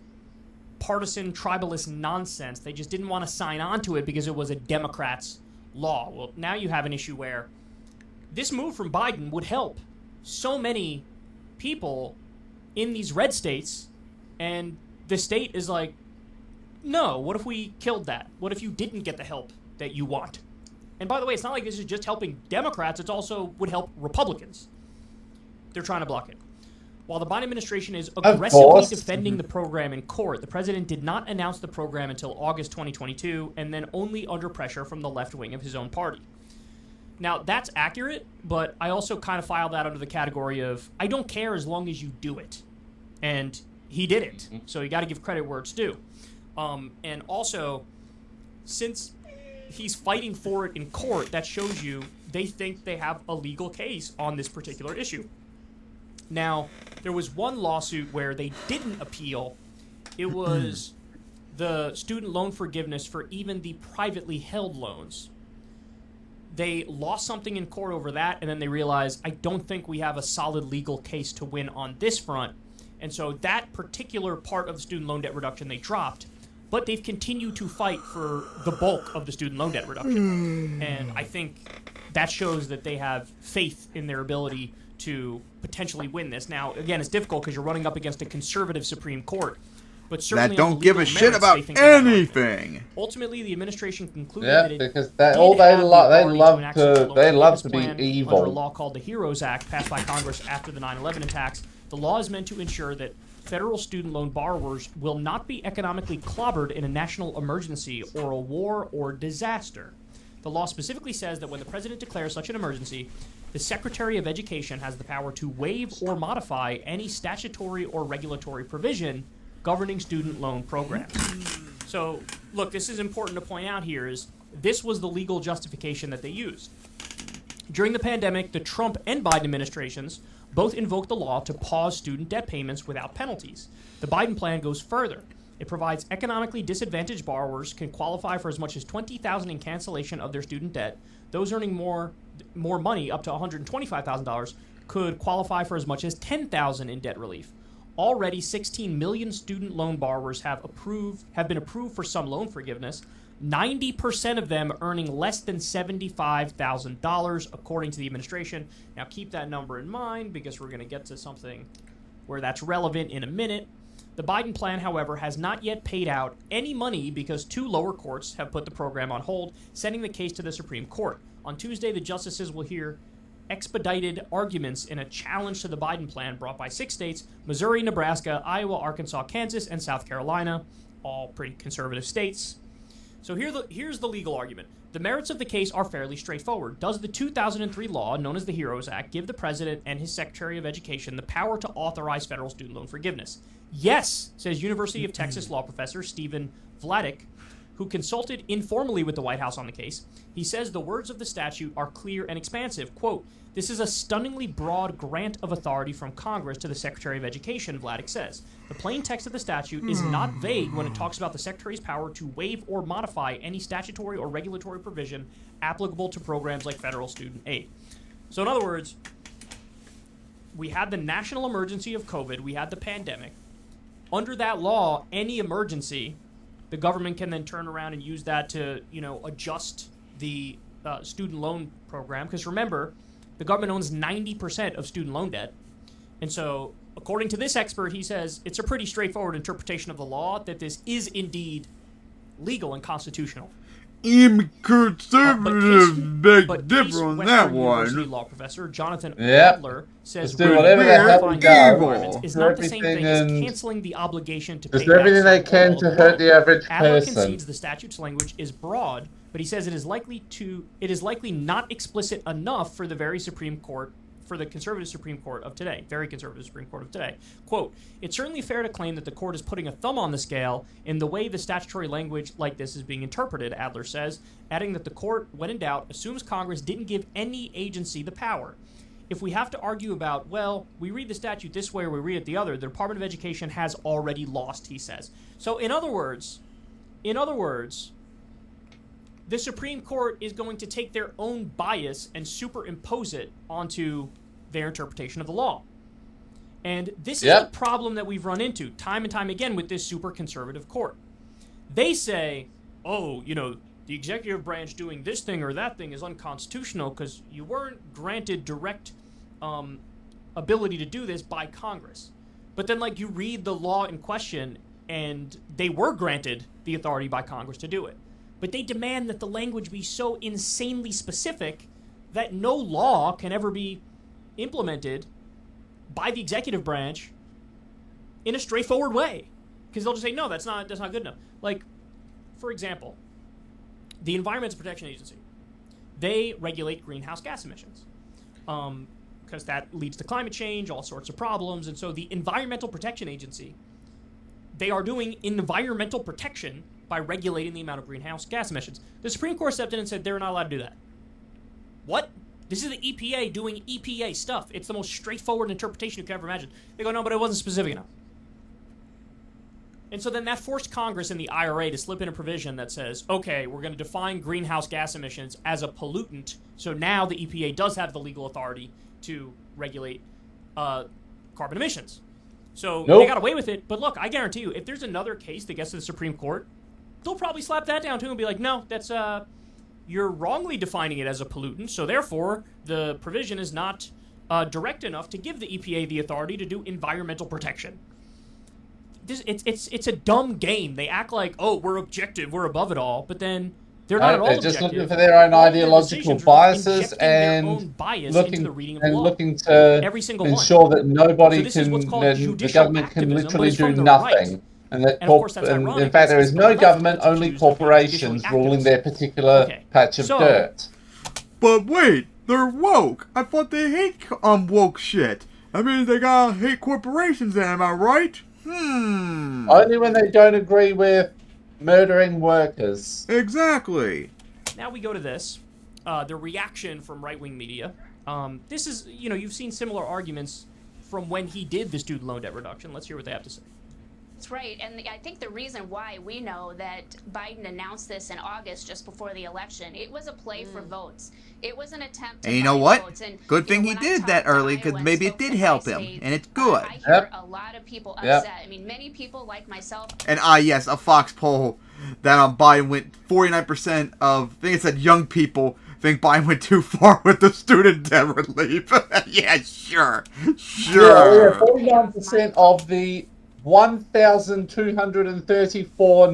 partisan, tribalist nonsense. They just didn't want to sign on to it because it was a Democrat's law. Well, now you have an issue where this move from Biden would help so many people in these red states, and the state is like, no, what if we killed that? What if you didn't get the help that you want? And by the way, it's not like this is just helping Democrats, it also would help Republicans. They're trying to block it. While the Biden administration is aggressively defending the program in court, the president did not announce the program until August 2022, and then only under pressure from the left wing of his own party. Now, that's accurate, but I also kind of filed that under the category of, I don't care as long as you do it. And he did it. So you got to give credit where it's due. And also, since he's fighting for it in court, that shows you they think they have a legal case on this particular issue. Now, there was one lawsuit where they didn't appeal. It was the student loan forgiveness for even the privately held loans. They lost something in court over that, and then they realized, I don't think we have a solid legal case to win on this front. And so that particular part of the student loan debt reduction they dropped, but they've continued to fight for the bulk of the student loan debt reduction. And I think that shows that they have faith in their ability to potentially win this. Now, again, it's difficult because you're running up against a conservative Supreme Court. But certainly that don't give a shit about anything. Ultimately, the administration concluded that it because they love to be evil. Under a law called the HEROES Act, passed by Congress after the 9/11 attacks. The law is meant to ensure that federal student loan borrowers will not be economically clobbered in a national emergency or a war or disaster. The law specifically says that when the president declares such an emergency, the Secretary of Education has the power to waive or modify any statutory or regulatory provision governing student loan programs. So, look, this is important to point out here is this was the legal justification that they used. During the pandemic, the Trump and Biden administrations both invoked the law to pause student debt payments without penalties. The Biden plan goes further. It provides economically disadvantaged borrowers can qualify for as much as $20,000 in cancellation of their student debt. Those earning more money, up to $125,000, could qualify for as much as $10,000 in debt relief. Already, 16 million student loan borrowers have been approved for some loan forgiveness. 90% of them earning less than $75,000, according to the administration. Now, keep that number in mind because we're going to get to something where that's relevant in a minute. The Biden plan, however, has not yet paid out any money because two lower courts have put the program on hold, sending the case to the Supreme Court. On Tuesday, the justices will hear expedited arguments in a challenge to the Biden plan brought by 6 states: Missouri, Nebraska, Iowa, Arkansas, Kansas, and South Carolina, all pretty conservative states. So here's the legal argument. The merits of the case are fairly straightforward. Does the 2003 law, known as the HEROES Act, give the president and his Secretary of Education the power to authorize federal student loan forgiveness? Yes, says University of Texas law professor Stephen Vladeck, who consulted informally with the White House on the case. He says the words of the statute are clear and expansive. Quote, "This is a stunningly broad grant of authority from Congress to the Secretary of Education," Vladeck says. The plain text of the statute is not vague when it talks about the Secretary's power to waive or modify any statutory or regulatory provision applicable to programs like federal student aid. So in other words, we had the national emergency of COVID. We had the pandemic. Under that law, any emergency, the government can then turn around and use that to, adjust the student loan program. Because remember, the government owns 90% of student loan debt. And so, according to this expert, he says it's a pretty straightforward interpretation of the law that this is indeed legal and constitutional. Conservative big difference on that University one. law professor Jonathan Yep. Adler says Do whatever the hell we environments go. is not the same thing as Everything canceling the obligation to Just pay back everything they some can or to all of hurt loan. the average Adler person. concedes the statute's language is broad, but he says it is likely not explicit enough for the conservative Supreme Court of today, very conservative Supreme Court of today. Quote, it's certainly fair to claim that the court is putting a thumb on the scale in the way the statutory language like this is being interpreted, Adler says, adding that the court, when in doubt, assumes Congress didn't give any agency the power. If we have to argue about, well, we read the statute this way or we read it the other, the Department of Education has already lost, he says. So in other words, the Supreme Court is going to take their own bias and superimpose it onto their interpretation of the law. And this is the problem that we've run into time and time again with this super conservative court. They say, the executive branch doing this thing or that thing is unconstitutional because you weren't granted direct ability to do this by Congress. But then, you read the law in question, and they were granted the authority by Congress to do it. But they demand that the language be so insanely specific that no law can ever be implemented by the executive branch in a straightforward way. Because they'll just say, no, that's not good enough. For example, the Environmental Protection Agency, they regulate greenhouse gas emissions. Because that leads to climate change, all sorts of problems. And so the Environmental Protection Agency, they are doing environmental protection by regulating the amount of greenhouse gas emissions. The Supreme Court stepped in and said they're not allowed to do that. What? This is the EPA doing EPA stuff. It's the most straightforward interpretation you could ever imagine. They go, no, but it wasn't specific enough. And so then that forced Congress and the IRA to slip in a provision that says, okay, we're going to define greenhouse gas emissions as a pollutant. So now the EPA does have the legal authority to regulate carbon emissions. So they got away with it. But look, I guarantee you, if there's another case that gets to the Supreme Court, they'll probably slap that down too and be like, no, that's you're wrongly defining it as a pollutant, so therefore the provision is not direct enough to give the EPA the authority to do environmental protection. It's a dumb game. They act like, we're objective, we're above it all, but then they're not at all objective. They're just looking for their own ideological biases and looking to every single ensure that nobody so the government can literally do nothing. Right. And that of course that's in ironic. fact, there is no government, that's only accused of being corporations additional ruling activists. their particular patch of dirt. But wait, they're woke. I thought they hate woke shit. I mean, they gotta hate corporations then, am I right? Only when they don't agree with murdering workers. Exactly. Now we go to this. The reaction from right-wing media. This is, you've seen similar arguments from when he did the student loan debt reduction. Let's hear what they have to say. That's right, and I think the reason why we know that Biden announced this in August, just before the election, it was a play for votes. It was an attempt to And you know find what? votes. And, good thing he did that early, because maybe it did help him, and it's good. I hear a lot of people upset. I mean, many people like myself. And yes, a Fox poll that on Biden went 49% of, I think it said young people think Biden went too far with the student debt relief. Yeah, sure. Yeah, 49% of the 1,234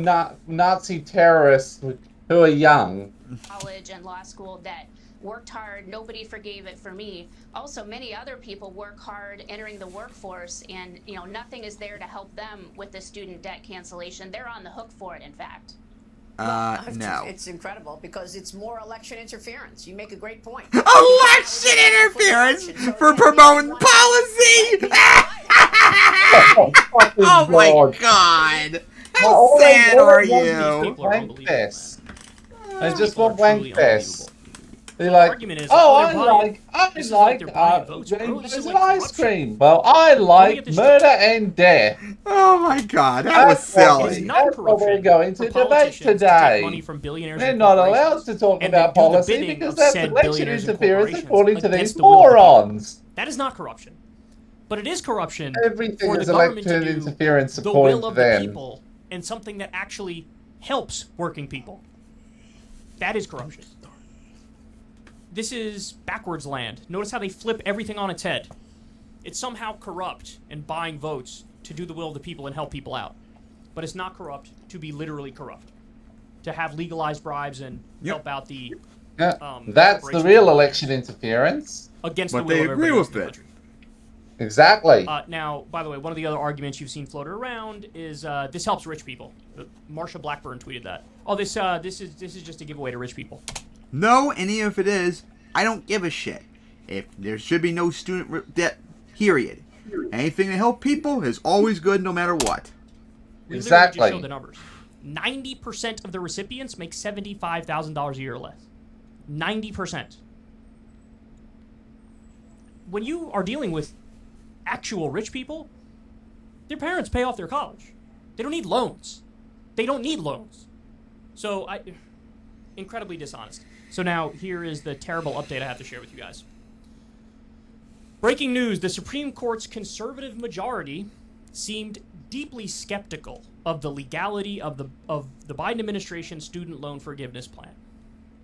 Nazi terrorists who are young. College and law school debt. Worked hard, nobody forgave it for me. Also, many other people work hard entering the workforce, and nothing is there to help them with the student debt cancellation. They're on the hook for it, in fact. No. It's incredible because it's more election interference. You make a great point. Election interference for promoting policy! Oh my god! How sad are you? Wank fest. I just want wank fest. They're like, argument is, I this like is like they're buying votes, bro. This is like ice corruption. cream. Well, I like murder and death. Oh my god, that was silly. That's what we're going to debate today. We're not allowed to talk about policy because that's election interference according to these morons. That is not corruption. But it is corruption Everything for the is government to election do interference the according will to of them. the people and something that actually helps working people. That is corruption. This is backwards land. Notice how they flip everything on its head. It's somehow corrupt and buying votes to do the will of the people and help people out. But it's not corrupt to be literally corrupt. To have legalized bribes and help out the Yeah, that's the real election interference. against But the will they of agree everybody else with in the it. country. Exactly. Now, by the way, one of the other arguments you've seen floated around is this helps rich people. Marsha Blackburn tweeted that. Oh, this is just a giveaway to rich people. No, and even if it is, I don't give a shit. If there should be no student debt, period. Anything to help people is always good, no matter what. We Exactly. literally just showed the numbers. 90% of the recipients make $75,000 a year or less. 90%. When you are dealing with actual rich people, their parents pay off their college. They don't need loans. They don't need loans. So, incredibly dishonest. So now, here is the terrible update I have to share with you guys. Breaking news, the Supreme Court's conservative majority seemed deeply skeptical of the legality of the Biden administration's student loan forgiveness plan.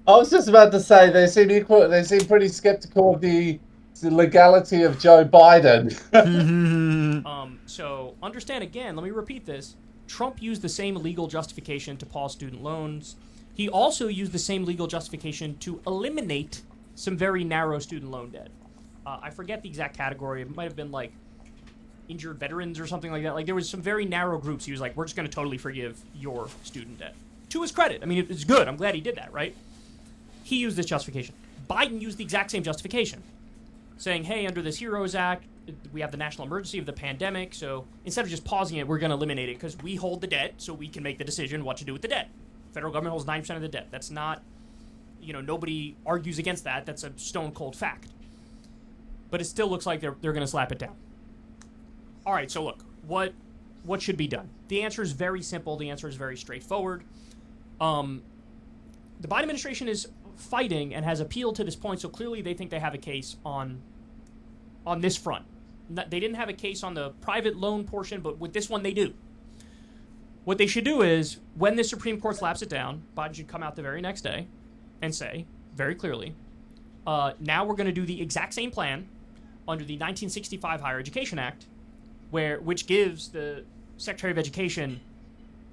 I was just about to say they seem pretty skeptical of the legality of Joe Biden. So understand again, let me repeat this. Trump used the same legal justification to pause student loans. He also used the same legal justification to eliminate some very narrow student loan debt. I forget the exact category. It might have been like injured veterans or something like that. Like there was some very narrow groups. He was like, we're just going to totally forgive your student debt. To his credit. I mean, it's good. I'm glad he did that, right? He used this justification. Biden used the exact same justification. Saying, hey, under this HEROES Act, we have the national emergency of the pandemic, so instead of just pausing it, we're going to eliminate it because we hold the debt, so we can make the decision what to do with the debt. Federal government holds 90% of the debt. That's not, nobody argues against that. That's a stone-cold fact. But it still looks like they're going to slap it down. All right, so look, what should be done? The answer is very simple. The answer is very straightforward. The Biden administration is fighting and has appealed to this point, so clearly they think they have a case on this front. They didn't have a case on the private loan portion, but with this one they do. What they should do is, when the Supreme Court slaps it down, Biden should come out the very next day and say, very clearly, now we're going to do the exact same plan under the 1965 Higher Education Act, which gives the Secretary of Education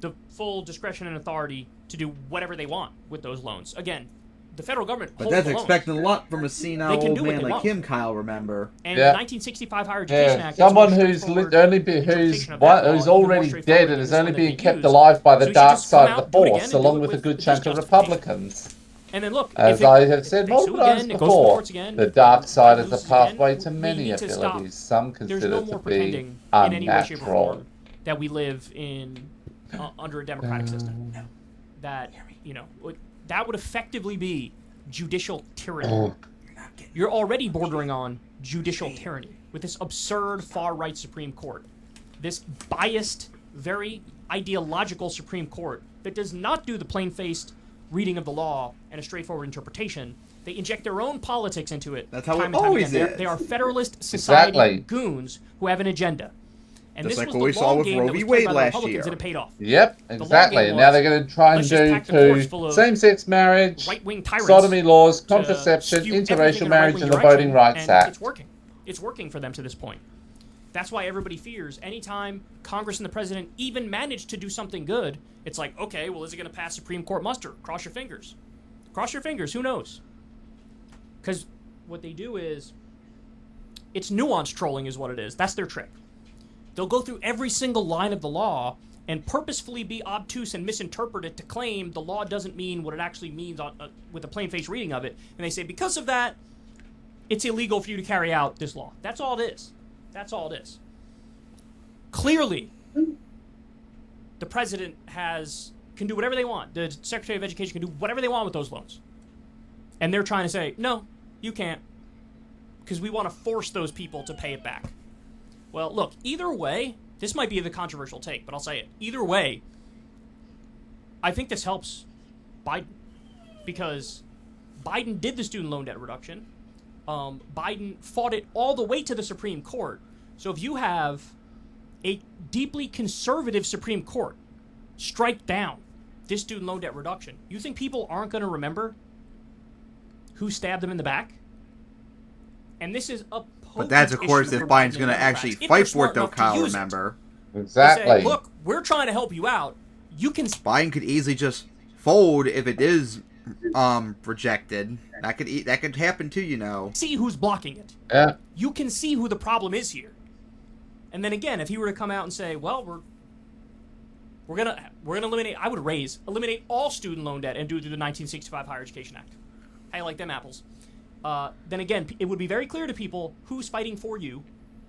the full discretion and authority to do whatever they want with those loans. Again, the federal government But holds that's the loans. expecting a lot from a senile They can old do what man they like want. him, Kyle, remember. And Yeah. the 1965 Higher Education Act is Someone more who's straightforward who's interpretation of that law, who's even more already straightforward dead than and is this only one that being they kept used. alive by the So you should dark just come side of out, the do it again, force, and do along it with a with good this chunk of justification. Republicans. And then look, As if I have said they multiple sue again, times it goes to the before, courts again, the dark side Biden is the loses again, pathway to we many need to stop. abilities some There's consider no to more be pretending in any way, shape, or unnatural. form that we live in under a democratic system. That that would effectively be judicial tyranny. You're already bordering on judicial tyranny with this absurd far-right Supreme Court. This biased, very ideological Supreme Court that does not do the plain-faced reading of the law and a straightforward interpretation. They inject their own politics into it. That's how time it and time always again. is. They are Federalist Society Exactly. goons who have an agenda. And Just this like was what the we saw long with game Roe that v. was played Wade by the last Republicans, year. and it paid off. Yep, long exactly. game And now was, they're going to try and let's just do pack the courts full to of same-sex marriage, right-wing tyrants sodomy laws, to contraception, skew everything interracial in a marriage, right-wing and the direction, Voting Rights and Act. it's working. It's working for them to this point. That's why everybody fears anytime Congress and the president even manage to do something good, it's like, okay, well, is it going to pass Supreme Court muster? Cross your fingers. Cross your fingers. Who knows? Because what they do is, it's nuanced trolling is what it is. That's their trick. They'll go through every single line of the law and purposefully be obtuse and misinterpret it to claim the law doesn't mean what it actually means with a plain-faced reading of it. And they say, because of that, it's illegal for you to carry out this law. That's all it is. That's all it is. Clearly, the president can do whatever they want. The Secretary of Education can do whatever they want with those loans. And they're trying to say, no, you can't. Because we want to force those people to pay it back. Well, look, either way, this might be the controversial take, but I'll say it. Either way, I think this helps Biden. Because Biden did the student loan debt reduction. Biden fought it all the way to the Supreme Court. So if you have a deeply conservative Supreme Court strike down this student loan debt reduction, you think people aren't going to remember who stabbed them in the back? And this is a potent But that's, of course, issue if for Biden's Biden going to and actually Democrats, if fight they're for smart it, though, enough to Kyle, use it. remember. They Exactly. say, look, we're trying to help you out. You can Biden could easily just fold if it is rejected. That could happen too, you know. see who's blocking it. Yeah. You can see who the problem is here. And then again, if he were to come out and say, well, we're gonna eliminate, I would eliminate all student loan debt and do it through the 1965 Higher Education Act. How you like them apples? Then again, it would be very clear to people who's fighting for you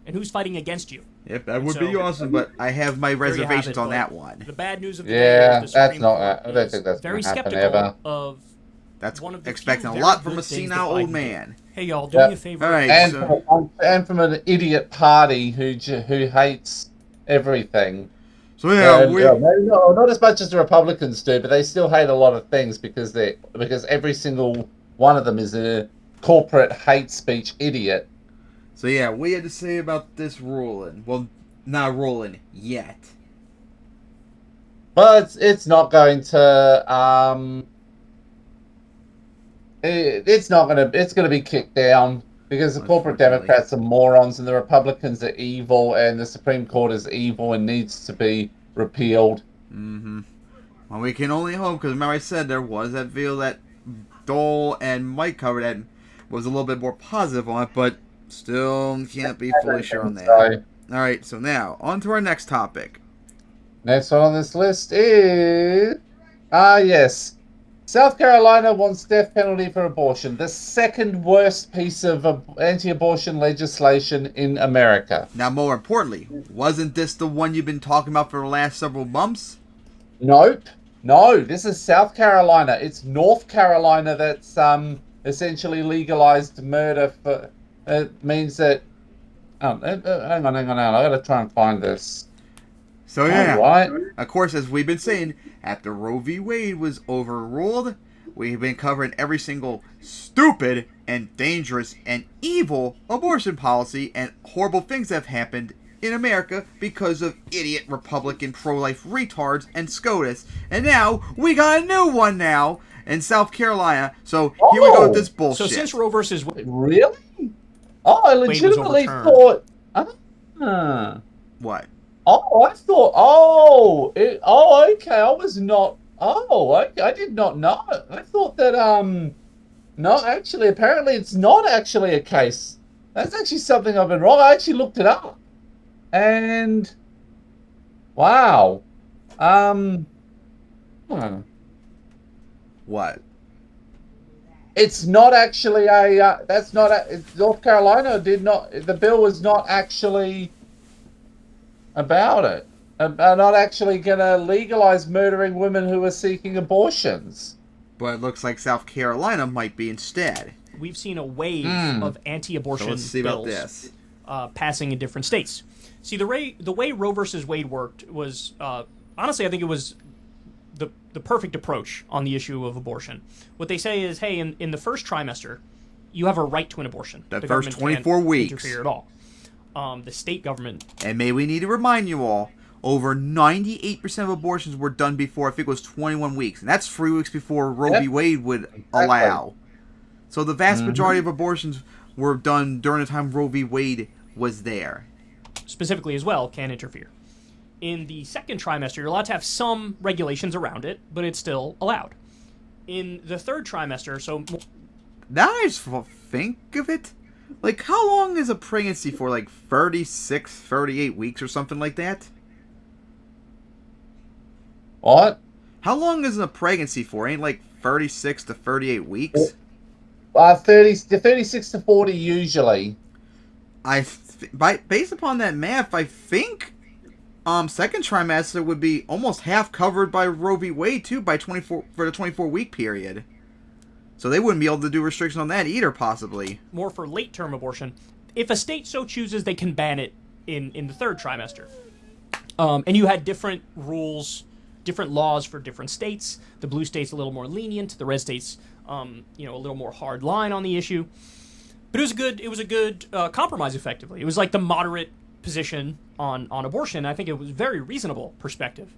and who's fighting against you. Yep, that would So- be awesome, but I have my There you have reservations it, on but that one. The bad news of the Yeah, day is the that's Supreme not- Court I don't is think that's very gonna happen skeptical ever. of That's one of the expecting few a lot very from a good things senile that old Biden man. did. Hey y'all, do Yeah. me a favor. All right, And so, from an idiot party who hates everything. so yeah, Maybe not as much as the Republicans do, but they still hate a lot of things because every single one of them is a corporate hate speech idiot. So yeah, we had to say about this ruling. Well, not ruling yet. But it's not going to. It's going to be kicked down because the corporate Unfortunately. Democrats are morons and the Republicans are evil and the Supreme Court is evil and needs to be repealed. Mm-hmm. Well, we can only hope, because remember I said there was that video that Dole and Mike covered that was a little bit more positive on it, but still can't be fully sure on that. So, Alright, so now, on to our next topic. next one on this list is... yes. South Carolina wants death penalty for abortion. The second worst piece of anti-abortion legislation in America. Now, more importantly, wasn't this the one you've been talking about for the last several months? Nope. No, this is South Carolina. It's North Carolina that's essentially legalized murder for... It means that... hang on. I gotta try and find this. So yeah, Alright. of course, as we've been saying, after Roe v. Wade was overruled, we've been covering every single stupid and dangerous and evil abortion policy and horrible things that have happened in America because of idiot Republican pro-life retards and SCOTUS. And now, we got a new one now in South Carolina. So here we go with this So bullshit. since Roe versus Wade Really? Oh, I was legitimately overturned. thought... What? Oh, I thought. Okay. I was not. I did not know. I thought that. No, actually, apparently, it's not actually a case. That's actually something I've been wrong. I actually looked it up, and wow. What? It's not actually a. That's not a. North Carolina did not. The bill was not actually about it. Are not actually going to legalize murdering women who are seeking abortions. But it looks like South Carolina might be instead. we've seen a wave of anti-abortion So let's see about bills this. passing in different states. See, the way Roe versus Wade worked was, honestly, I think it was the perfect approach on the issue of abortion. What they say is, hey, in the first trimester, you have a right to an abortion. That The first government can't 24 weeks. interfere at all. The state government. And may we need to remind you all, over 98% of abortions were done before, I think it was 21 weeks. And that's 3 weeks before Roe v. Wade would allow. So the vast majority of abortions were done during the time Roe v. Wade was there. Specifically as well, can interfere. In the second trimester, you're allowed to have some regulations around it, but it's still allowed. In the third trimester, so... Now I just think of it, like, how long is a pregnancy for? Like 36, 38 weeks or something like that? What? How long is a pregnancy for? Ain't like 36 to 38 weeks? 36 to 40 usually. Based upon that math, I think second trimester would be almost half covered by Roe v. Wade too by 24 for the 24-week period. So they wouldn't be able to do restrictions on that either, possibly. more for late-term abortion. If a state so chooses, they can ban it in the third trimester. And you had different rules, different laws for different states. The blue state's a little more lenient. The red state's, a little more hard line on the issue. But it was a good compromise, effectively. It was like the moderate position on abortion. I think it was a very reasonable perspective.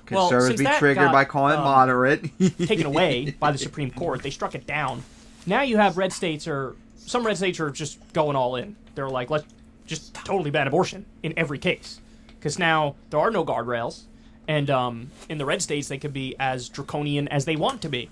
Conservatives since be that triggered got, by calling it moderate. taken away by the Supreme Court, they struck it down. Now you have some red states are just going all in. They're like, let's just totally ban abortion in every case. Because now there are no guardrails. And in the red states, they could be as draconian as they want to be.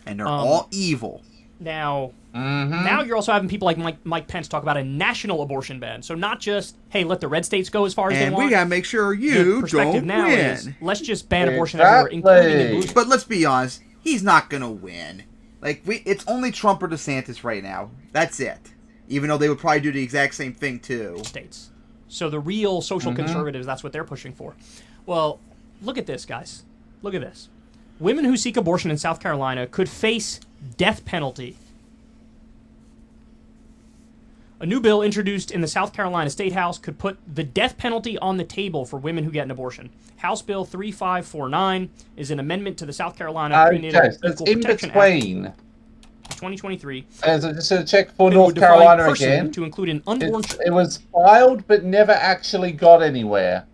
And they're all evil. Now, now you're also having people like Mike Pence talk about a national abortion ban. So not just, hey, let the red states go as far as they want. And we gotta make sure The you perspective don't now win. is, let's just ban abortion everywhere, including in blue. But let's be honest, he's not gonna win. Like, it's only Trump or DeSantis right now. That's it. Even though they would probably do the exact same thing too. States. So the real social conservatives, that's what they're pushing for. Well, look at this, guys. Look at this. Women who seek abortion in South Carolina could face death penalty. A new bill introduced in the South Carolina State House could put the death penalty on the table for women who get an abortion. House Bill 3549 is an amendment to the South Carolina Prenatal Okay, so it's Equal in Protection between. Act of 2023. As I just to check for It North would define Carolina person again. to include an unborn It was filed but never actually got anywhere.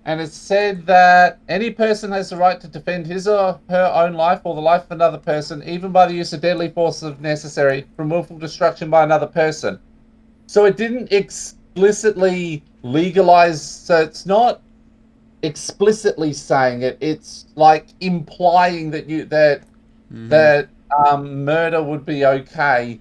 And it said that any person has the right to defend his or her own life or the life of another person, even by the use of deadly force if necessary, from willful destruction by another person. So it didn't explicitly legalize, so it's not explicitly saying it, it's like implying that murder would be okay.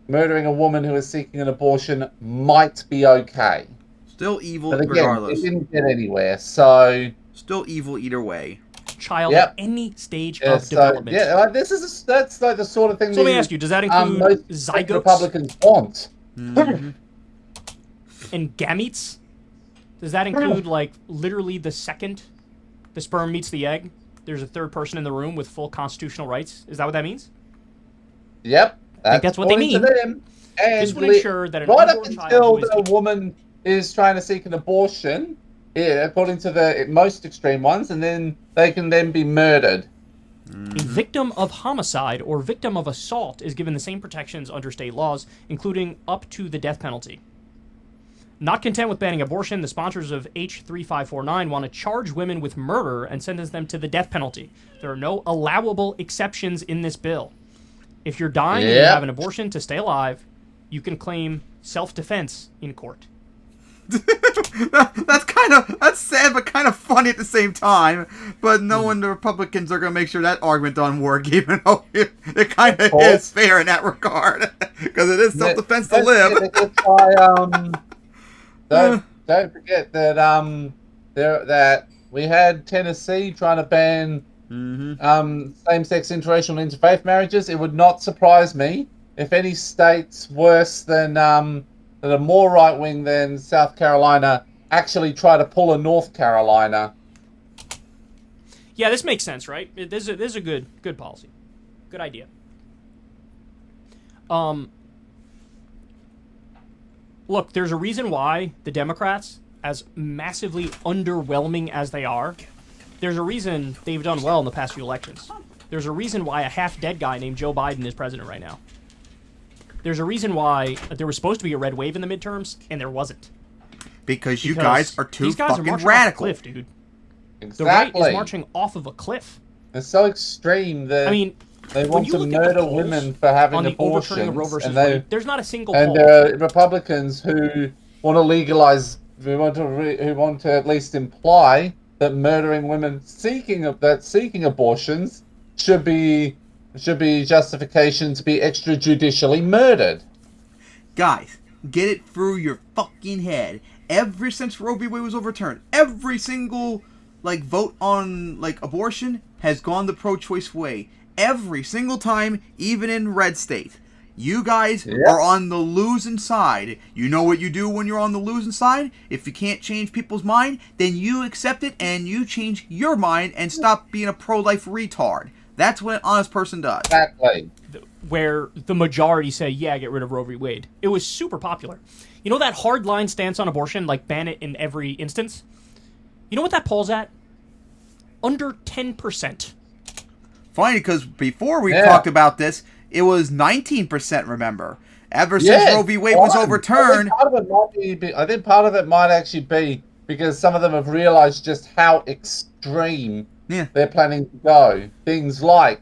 Murdering a woman who is seeking an abortion might be okay. Still evil But again, regardless. it didn't get anywhere, so... Still evil either way. child at any stage of development. Yeah, like that's like the sort of thing. So let me ask you: does that include most zygotes Republicans want? and gametes? Does that include like literally the second the sperm meets the egg, there's a third person in the room with full constitutional rights? Is that what that means? Yep, I think that's what they mean. To them. And This would ensure that an right up unborn child until who is the woman is trying to seek an abortion, according to the most extreme ones, and then they can then be murdered. a victim of homicide or victim of assault is given the same protections under state laws, including up to the death penalty. Not content with banning abortion, the sponsors of H3549 want to charge women with murder and sentence them to the death penalty. There are no allowable exceptions in this bill. If you're dying and you have an abortion to stay alive, you can claim self-defense in court. That's sad, but kind of funny at the same time. But knowing the Republicans are going to make sure that argument doesn't work, even though it kind of is fair in that regard, because it is self-defense to live. Don't forget that that we had Tennessee trying to ban same-sex interracial and interfaith marriages. It would not surprise me if any states worse than that are more right-wing than South Carolina actually try to pull a North Carolina. Yeah, this makes sense, right? This is a good policy. Good idea. Look, there's a reason why the Democrats, as massively underwhelming as they are, there's a reason they've done well in the past few elections. There's a reason why a half-dead guy named Joe Biden is president right now. There's a reason why there was supposed to be a red wave in the midterms, and there wasn't. Because you guys are too these guys fucking are marching radical. off a cliff, dude. Exactly. The right is marching off of a cliff. It's so extreme that they want to murder women for having on the abortions. overturning of Roe versus and Wade, there's not a single and poll. there are Republicans who want to legalize, who want to at least imply that murdering women seeking abortions should be justification to be extrajudicially murdered. Guys, get it through your fucking head. Ever since Roe v. Wade was overturned, every single vote on abortion has gone the pro-choice way. Every single time, even in red state. You guys are on the losing side. You know what you do when you're on the losing side? If you can't change people's mind, then you accept it and you change your mind and stop being a pro-life retard. That's what an honest person does. Exactly. Where the majority say, yeah, get rid of Roe v. Wade. It was super popular. You know that hardline stance on abortion, ban it in every instance? You know what that poll's at? Under 10%. Funny, because before we talked about this, it was 19%, remember? Ever since Roe v. Wade was overturned. I think part of it might actually be because some of them have realized just how extreme they're planning to go. Things like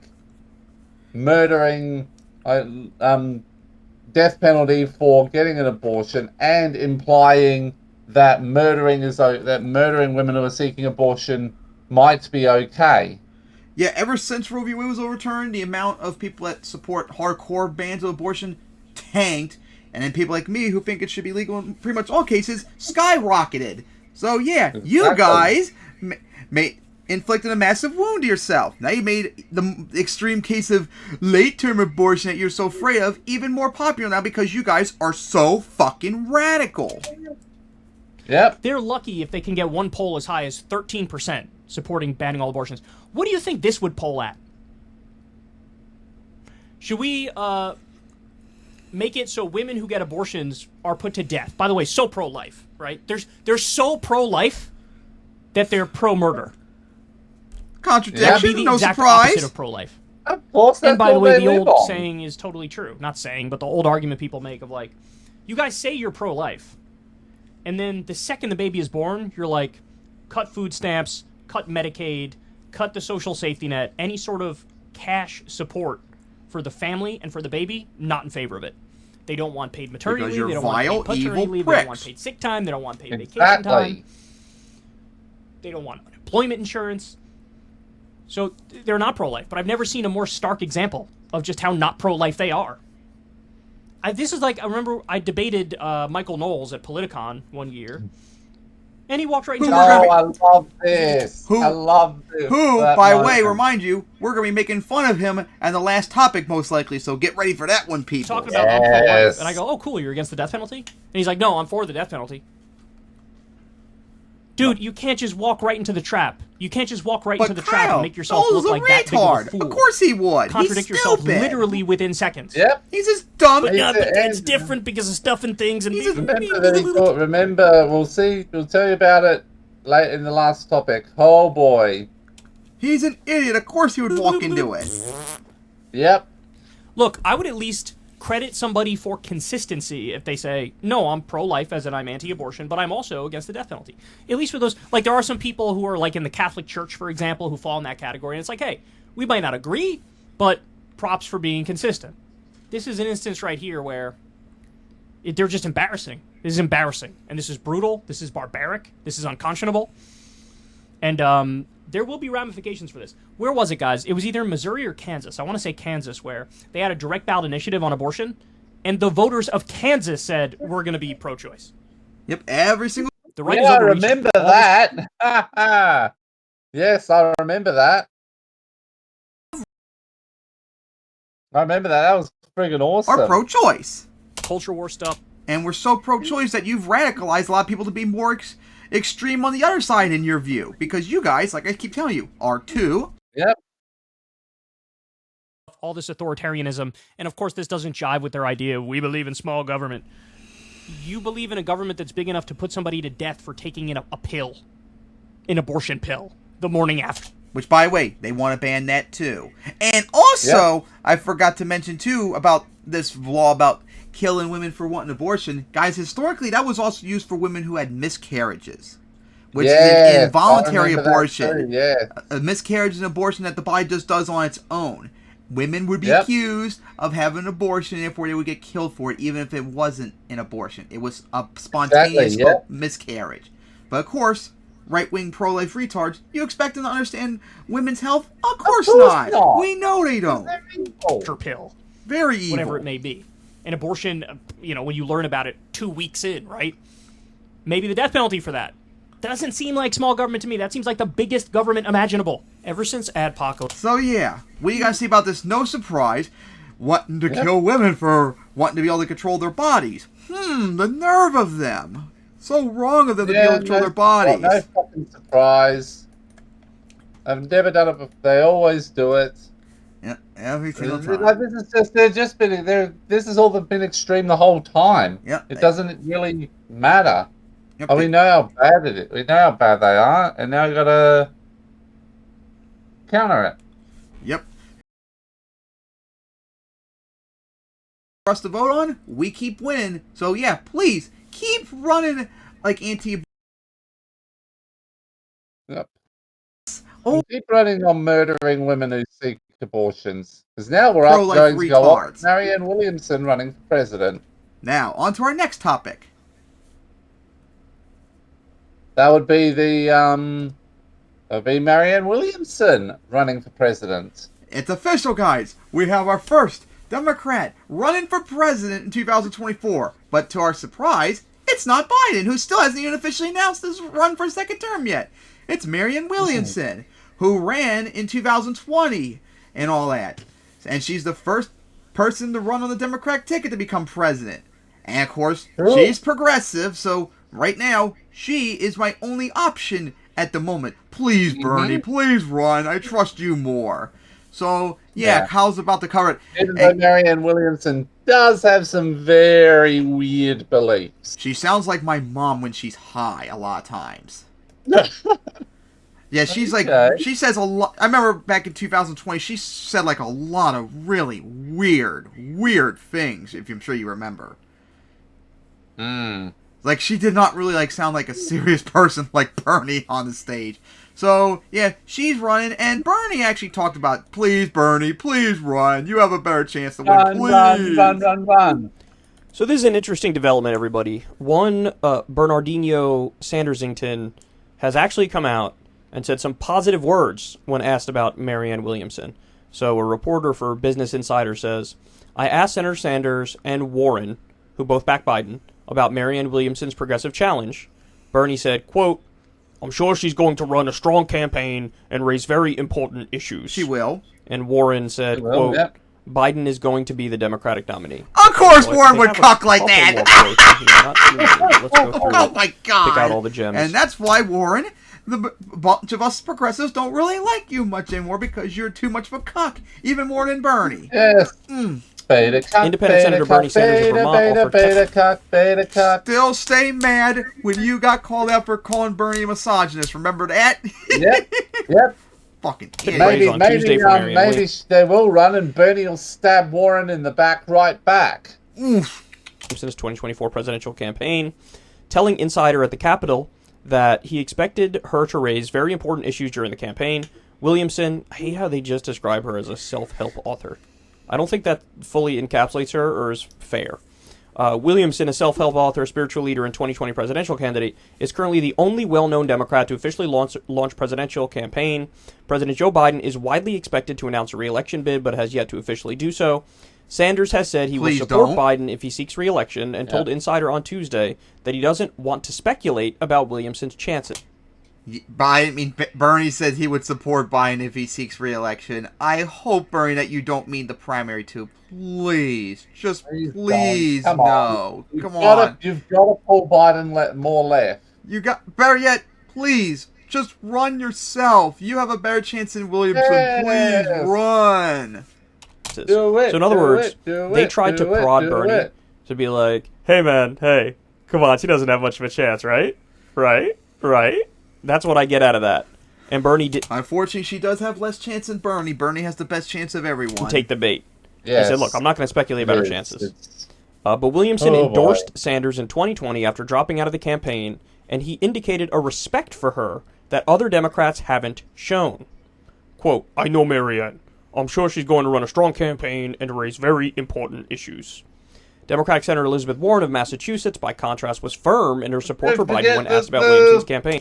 murdering, death penalty for getting an abortion, and implying that murdering women who are seeking abortion might be okay. Yeah, ever since Roe v. Wade was overturned, the amount of people that support hardcore bans of abortion tanked, and then people like me who think it should be legal in pretty much all cases skyrocketed. So yeah, exactly. You guys inflicted a massive wound to yourself. Now you made the extreme case of late-term abortion that you're so afraid of even more popular now because you guys are so fucking radical. Yep. They're lucky if they can get one poll as high as 13% supporting banning all abortions. What do you think this would poll at? Should we make it so women who get abortions are put to death? By the way, so pro-life, right? They're so pro-life that they're pro-murder. Contradiction, no surprise. Opposite of pro-life. Of course, that's and by the way, the old on. saying is totally true. Not saying, but the old argument people make of like, you guys say you're pro-life, and then the second the baby is born, you're like, cut food stamps, cut Medicaid, cut the social safety net, any sort of cash support for the family and for the baby, not in favor of it. They don't want paid maternity leave, they don't want paid paternity leave, they don't want paid sick time, they don't want paid vacation time. They don't want unemployment insurance. So they're not pro-life, but I've never seen a more stark example of just how not pro-life they are. This is like, I remember I debated Michael Knowles at Politicon one year, and he walked right into I love this. I love this. Who, by the way, remind you, we're going to be making fun of him and the last topic most likely, so get ready for that one, people. Talking about pro-life, and I go, oh, cool, you're against the death penalty? And he's like, no, I'm for the death penalty. Dude, you can't just walk right into the trap. You can't just walk right into the trap and make yourself look like that big of a fool. Of course he would. Contradict yourself literally within seconds. Yep. He's just dumb. But it's different because of stuff and things. And remember, we'll tell you about it late in the last topic. Oh boy. He's an idiot. Of course he would walk into it. Yep. Look, I would at least credit somebody for consistency if they say, no, I'm pro-life as in I'm anti-abortion, but I'm also against the death penalty. At least with those, like there are some people who are like in the Catholic Church, for example, who fall in that category, and it's like, hey, we might not agree, but props for being consistent. This is an instance right here where they're just embarrassing. This is embarrassing, and this is brutal, this is barbaric, this is unconscionable, and there will be ramifications for this. Where was it, guys? It was either Missouri or Kansas. I want to say Kansas, where they had a direct ballot initiative on abortion, and the voters of Kansas said, we're going to be pro-choice. Yep, every single... The right I remember that. Yes, I remember that. I remember that. That was friggin' awesome. Are pro-choice. Culture war stuff. And we're so pro-choice that you've radicalized a lot of people to be more... extreme on the other side in your view, because you guys, like I keep telling you, are too. Yep. All this authoritarianism, and of course this doesn't jive with their idea of we believe in small government. You believe in a government that's big enough to put somebody to death for taking in a pill, an abortion pill, the morning after. Which, by the way, they want to ban that too. And also, I forgot to mention too about this law about killing women for wanting abortion. Guys, historically, that was also used for women who had miscarriages. Which is an involuntary abortion. A miscarriage is an abortion that the body just does on its own. Women would be accused of having an abortion, and therefore they would get killed for it, even if it wasn't an abortion. It was a spontaneous miscarriage. But of course, right-wing pro-life retards, you expect them to understand women's health? Of course not. We know they don't. Pill. Very evil. Whatever it may be. An abortion, when you learn about it 2 weeks in, right? Maybe the death penalty for that. Doesn't seem like small government to me. That seems like the biggest government imaginable ever since Adpocalypse. So yeah, what do you guys see about this? No surprise, wanting to kill women for wanting to be able to control their bodies. The nerve of them. So wrong of them to be able to control their bodies. No fucking surprise. I've never done it before. They always do it. Yeah, every single time. Like, this has all been extreme the whole time. Yep. It doesn't really matter. Yep. We know how bad it is. We know how bad they are, and now we gotta counter it. Yep. for us to vote on, we keep winning. So yeah, please keep running like anti. Yep. Oh. Keep running on murdering women who seek abortions. Because now we're Pro-life going to go on retards. Marianne Williamson running for president. Now, on to our next topic. That would be Marianne Williamson running for president. It's official, guys. We have our first Democrat running for president in 2024. But to our surprise, it's not Biden, who still hasn't even officially announced his run for a second term yet. It's Marianne Williamson, who ran in 2020 and all that. And she's the first person to run on the Democratic ticket to become president. And of course, she's progressive, so right now, she is my only option at the moment. Please, Bernie, please run. I trust you more. So, yeah, Kyle's about to cover it. Even though Marianne Williamson does have some very weird beliefs. She sounds like my mom when she's high a lot of times. Yeah, she's like, she says a lot. I remember back in 2020, she said like a lot of really weird things, if I'm sure you remember. Like, she did not really like sound like a serious person like Bernie on the stage. So, yeah, she's running, and Bernie actually talked about, please, Bernie, please run. You have a better chance to win, please. Run. So this is an interesting development, everybody. One, Bernardino Sandersington has actually come out and said some positive words when asked about Marianne Williamson. So a reporter for Business Insider says, I asked Senator Sanders and Warren, who both back Biden, about Marianne Williamson's progressive challenge. Bernie said, quote, I'm sure she's going to run a strong campaign and raise very important issues. She will. And Warren said, quote, Biden is going to be the Democratic nominee. Of course Warren would cuck like that. Let's go through oh my God. Pick out all the gems. And that's why, Warren, the bunch of us progressives don't really like you much anymore because you're too much of a cuck, even more than Bernie. Yes. Beta cuck, Independent Senator Bernie Sanders of Vermont beta cuck. Still stay mad when you got called out for calling Bernie a misogynist. Remember that? Yep. Fucking idiot. Maybe they will run and Bernie will stab Warren in the back right back. Since 2024 presidential campaign, telling Insider at the Capitol that he expected her to raise very important issues during the campaign. Williamson, I hate how they just describe her as a self-help author. I don't think that fully encapsulates her or is fair. Williamson, a self-help author, spiritual leader, and 2020 presidential candidate, is currently the only well-known Democrat to officially launch presidential campaign. President Joe Biden is widely expected to announce a re-election bid, but has yet to officially do so. Sanders has said he will support Biden if he seeks re-election, and told Insider on Tuesday that he doesn't want to speculate about Williamson's chances. Bernie said he would support Biden if he seeks re-election. I hope, Bernie, that you don't mean the primary two. Please. Just please, no. Come on. You've got to pull Biden more left. Better yet, please, just run yourself. You have a better chance than Williamson. Please run. Do it. So in other words, they tried to prod Bernie to be like, hey man, hey, come on, she doesn't have much of a chance, right? Right? That's what I get out of that. And Bernie did. Unfortunately, she does have less chance than Bernie. Bernie has the best chance of everyone. Take the bait. Yes. He said, look, I'm not going to speculate about her chances. But Williamson endorsed Sanders in 2020 after dropping out of the campaign, and he indicated a respect for her that other Democrats haven't shown. Quote, I know Marianne. I'm sure she's going to run a strong campaign and to raise very important issues. Democratic Senator Elizabeth Warren of Massachusetts, by contrast, was firm in her support for Biden when asked about Williamson's campaign.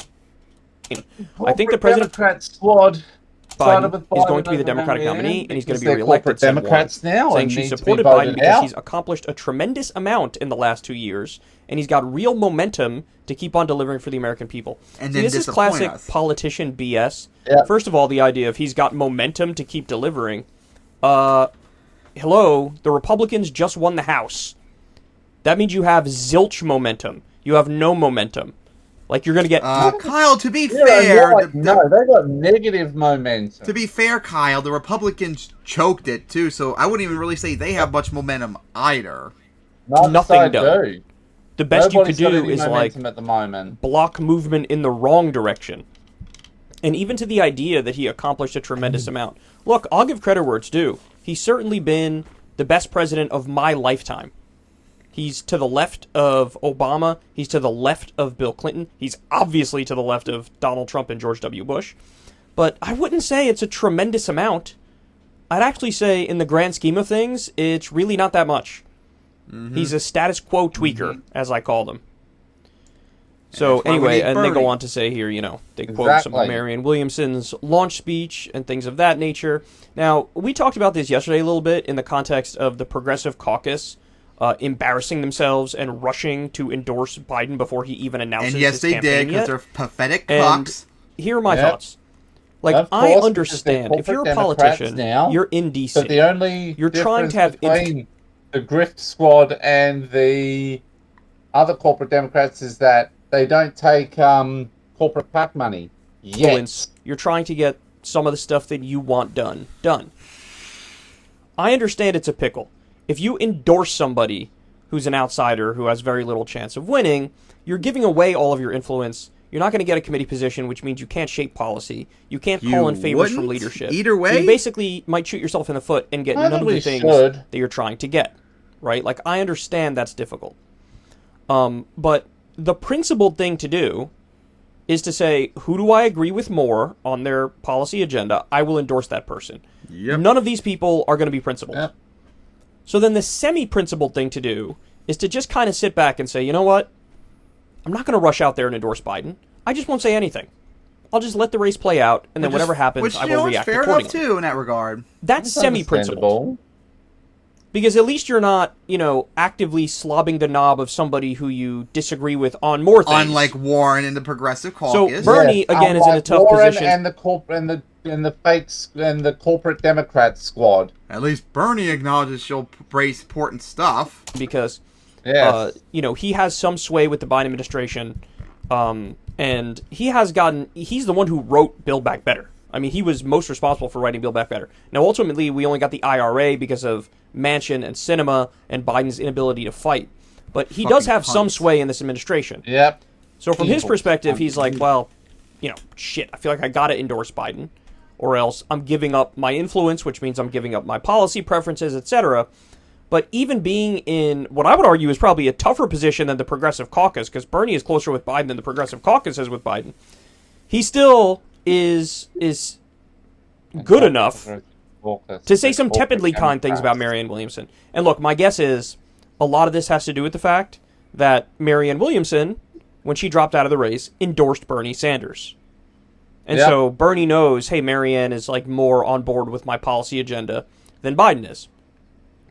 I think the president Biden is going to be the Democratic nominee, and he's going to be reelected, said Warren, saying she supported Biden because he's accomplished a tremendous amount in the last 2 years, and he's got real momentum to keep on delivering for the American people. And this is classic politician BS. Yeah. First of all, the idea of he's got momentum to keep delivering. Hello, the Republicans just won the House. That means you have zilch momentum. You have no momentum. Like, you're going to get... Kyle, to be fair... No, they got negative momentum. To be fair, Kyle, the Republicans choked it, too, so I wouldn't even really say they have much momentum either. Nothing done. The best you could do is, like, at the moment. block movement in the wrong direction. And even to the idea that he accomplished a tremendous amount. Look, I'll give credit where it's due. He's certainly been the best president of my lifetime. He's to the left of Obama. He's to the left of Bill Clinton. He's obviously to the left of Donald Trump and George W. Bush. But I wouldn't say it's a tremendous amount. I'd actually say, in the grand scheme of things, it's really not that much. Mm-hmm. He's a status quo tweaker, as I call them. So anyway, and they go on to say here, they quote some of Marianne Williamson's launch speech and things of that nature. Now, we talked about this yesterday a little bit in the context of the Progressive Caucus embarrassing themselves and rushing to endorse Biden before he even announces his campaign. And yes, they did, because they're pathetic cocks. Here are my thoughts. I understand, if you're a politician, now, you're in D.C. But the only you're trying to have between the grift squad and the other corporate Democrats is that they don't take corporate PAC money yet. You're trying to get some of the stuff that you want done. I understand it's a pickle. If you endorse somebody who's an outsider who has very little chance of winning, you're giving away all of your influence. You're not going to get a committee position, which means you can't shape policy. You can't call in favors from leadership. Either way, so you basically might shoot yourself in the foot and get none of the things that you're trying to get. Right? I understand that's difficult. But the principled thing to do is to say, who do I agree with more on their policy agenda? I will endorse that person. Yep. None of these people are going to be principled. Yep. So then the semi-principled thing to do is to just kind of sit back and say, you know what? I'm not going to rush out there and endorse Biden. I just won't say anything. I'll just let the race play out, and then whatever happens, I will react accordingly. Fair enough, too, in that regard. That's semi-principled. Because at least you're not, actively slobbing the knob of somebody who you disagree with on more things. Unlike Warren and the Progressive Caucus. So Bernie, again, is in a tough position. And the fakes and the corporate Democrat squad. At least Bernie acknowledges she'll raise important stuff. Because, he has some sway with the Biden administration, and he's the one who wrote Build Back Better. I mean, he was most responsible for writing Build Back Better. Now, ultimately, we only got the IRA because of Manchin and Sinema and Biden's inability to fight. But he does have some sway in this administration. Yep. So from his perspective, he's like, well, shit, I feel like I got to endorse Biden, or else I'm giving up my influence, which means I'm giving up my policy preferences, etc. But even being in what I would argue is probably a tougher position than the Progressive Caucus, because Bernie is closer with Biden than the Progressive Caucus is with Biden, he still is good enough to say some tepidly kind things about Marianne Williamson. And look, my guess is a lot of this has to do with the fact that Marianne Williamson, when she dropped out of the race, endorsed Bernie Sanders. And so Bernie knows, hey, Marianne is more on board with my policy agenda than Biden is.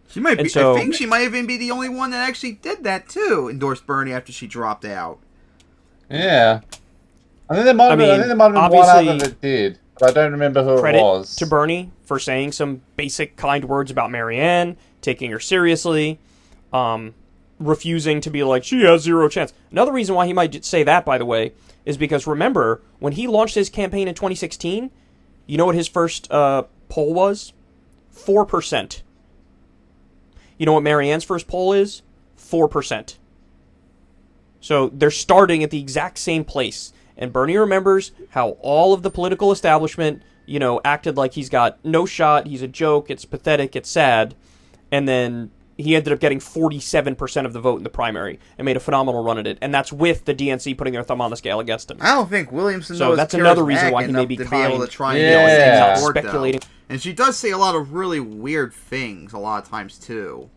She might be. I think she might even be the only one that actually did that too. Endorsed Bernie after she dropped out. Yeah, I think there might have been one other that did, but I don't remember who it was. Credit to Bernie for saying some basic kind words about Marianne, taking her seriously, refusing to be like, she has zero chance. Another reason why he might say that, by the way, is because remember when he launched his campaign in 2016, you know what his first poll was? 4%. You know what Marianne's first poll is? 4%. So they're starting at the exact same place. And Bernie remembers how all of the political establishment, acted like he's got no shot, he's a joke, it's pathetic, it's sad. And then he ended up getting 47% of the vote in the primary and made a phenomenal run at it. And that's with the DNC putting their thumb on the scale against him. I don't think Williamson knows that's another reason why he may be to kind. Be able to try and not speculating. And she does say a lot of really weird things a lot of times, too.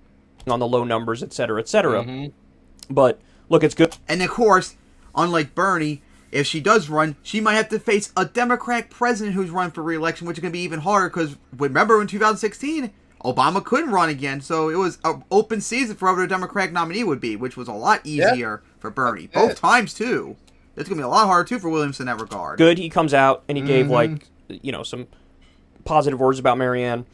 On the low numbers, etc., etc. Mm-hmm. But, look, it's good. And, of course, unlike Bernie, if she does run, she might have to face a Democratic president who's run for re-election, which is going to be even harder, because remember in 2016, Obama couldn't run again, so it was an open season for whoever the Democratic nominee would be, which was a lot easier for Bernie. Both times, too. It's going to be a lot harder, too, for Williamson in that regard. Good, he comes out, and he gave, some positive words about Marianne.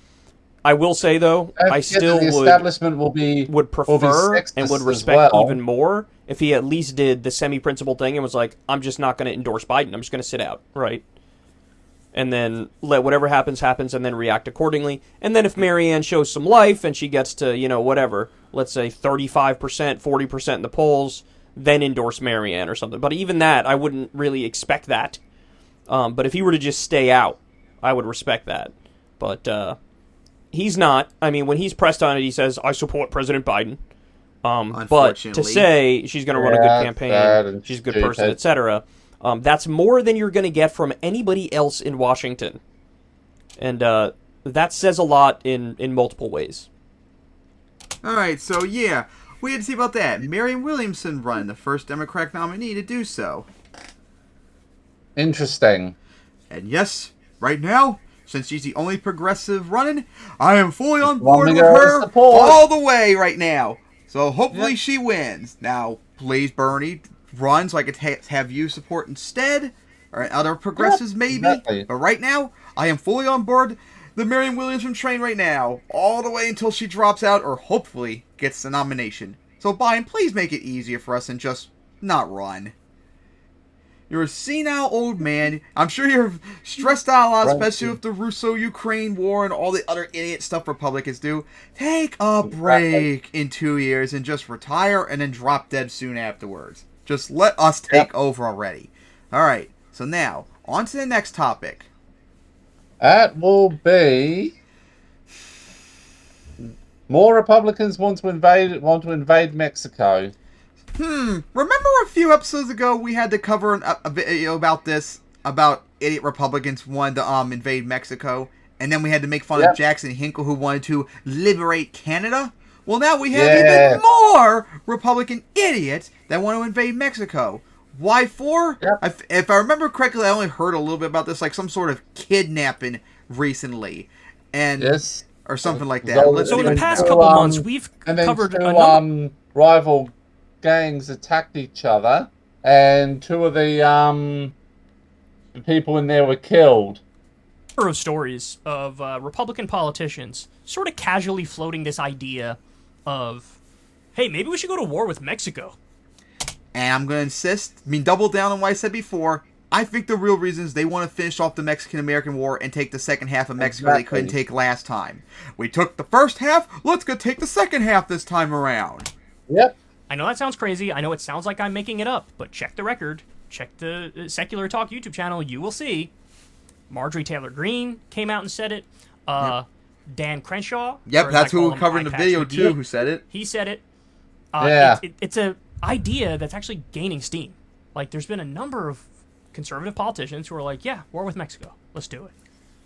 I will say, though, I still would prefer and would respect even more if he at least did the semi-principled thing and was like, I'm just not going to endorse Biden. I'm just going to sit out, right? And then let whatever happens, and then react accordingly. And then if Marianne shows some life and she gets to, whatever, let's say 35%, 40% in the polls, then endorse Marianne or something. But even that, I wouldn't really expect that. But if he were to just stay out, I would respect that. But, he's not. I mean, when he's pressed on it, he says, "I support President Biden." But to Unfortunately. say she's going to run a good campaign, she's a good person, stupid. etc., that's more than you're going to get from anybody else in Washington. And that says a lot in multiple ways. All right, so yeah, we had to see about that. Marianne Williamson run, the first Democratic nominee to do so. Interesting. And yes, right now, since she's the only progressive running, I am fully on board One with girl her support. all the way right now. So hopefully Yep. she wins. Now, please, Bernie, run so I could have you support instead, or other progressives maybe. exactly. But right now, I am fully on board the Marianne Williamson train right now, all the way until she drops out or hopefully gets the nomination. So Biden, please make it easier for us and just not run. You're a senile old man. I'm sure you're stressed out a lot, Right. especially with the Russo-Ukraine war and all the other idiot stuff Republicans do. Take a break in 2 years and just retire and then drop dead soon afterwards. Just let us take over already. All right, so now, on to the next topic. That will be more Republicans want to invade Mexico. Remember a few episodes ago we had to cover a video about this, about idiot Republicans wanted to invade Mexico, and then we had to make fun of Jackson Hinkle who wanted to liberate Canada? Well, now we have even more Republican idiots that want to invade Mexico. Why for? Yep. If I remember correctly, I only heard a little bit about this, like some sort of kidnapping recently, and Yes. or something like that. So in the And past two, couple months, we've and then covered two a number rival gangs attacked each other, and two of the people in there were killed. Of stories of Republican politicians sort of casually floating this idea of, hey, maybe we should go to war with Mexico. And I'm going to insist, double down on what I said before. I think the real reason is they want to finish off the Mexican-American War and take the second half of Mexico they couldn't take last time. We took the first half, let's go take the second half this time around. Yep. I know that sounds crazy. I know it sounds like I'm making it up, but check the record. Check the Secular Talk YouTube channel. You will see. Marjorie Taylor Greene came out and said it. Dan Crenshaw. Yep, or as that's I call who him, covered in the Eye video Patch too, McGee, who said it. He said it. Yeah. It's a idea that's actually gaining steam. Like, there's been a number of conservative politicians who are like, yeah, war with Mexico. Let's do it.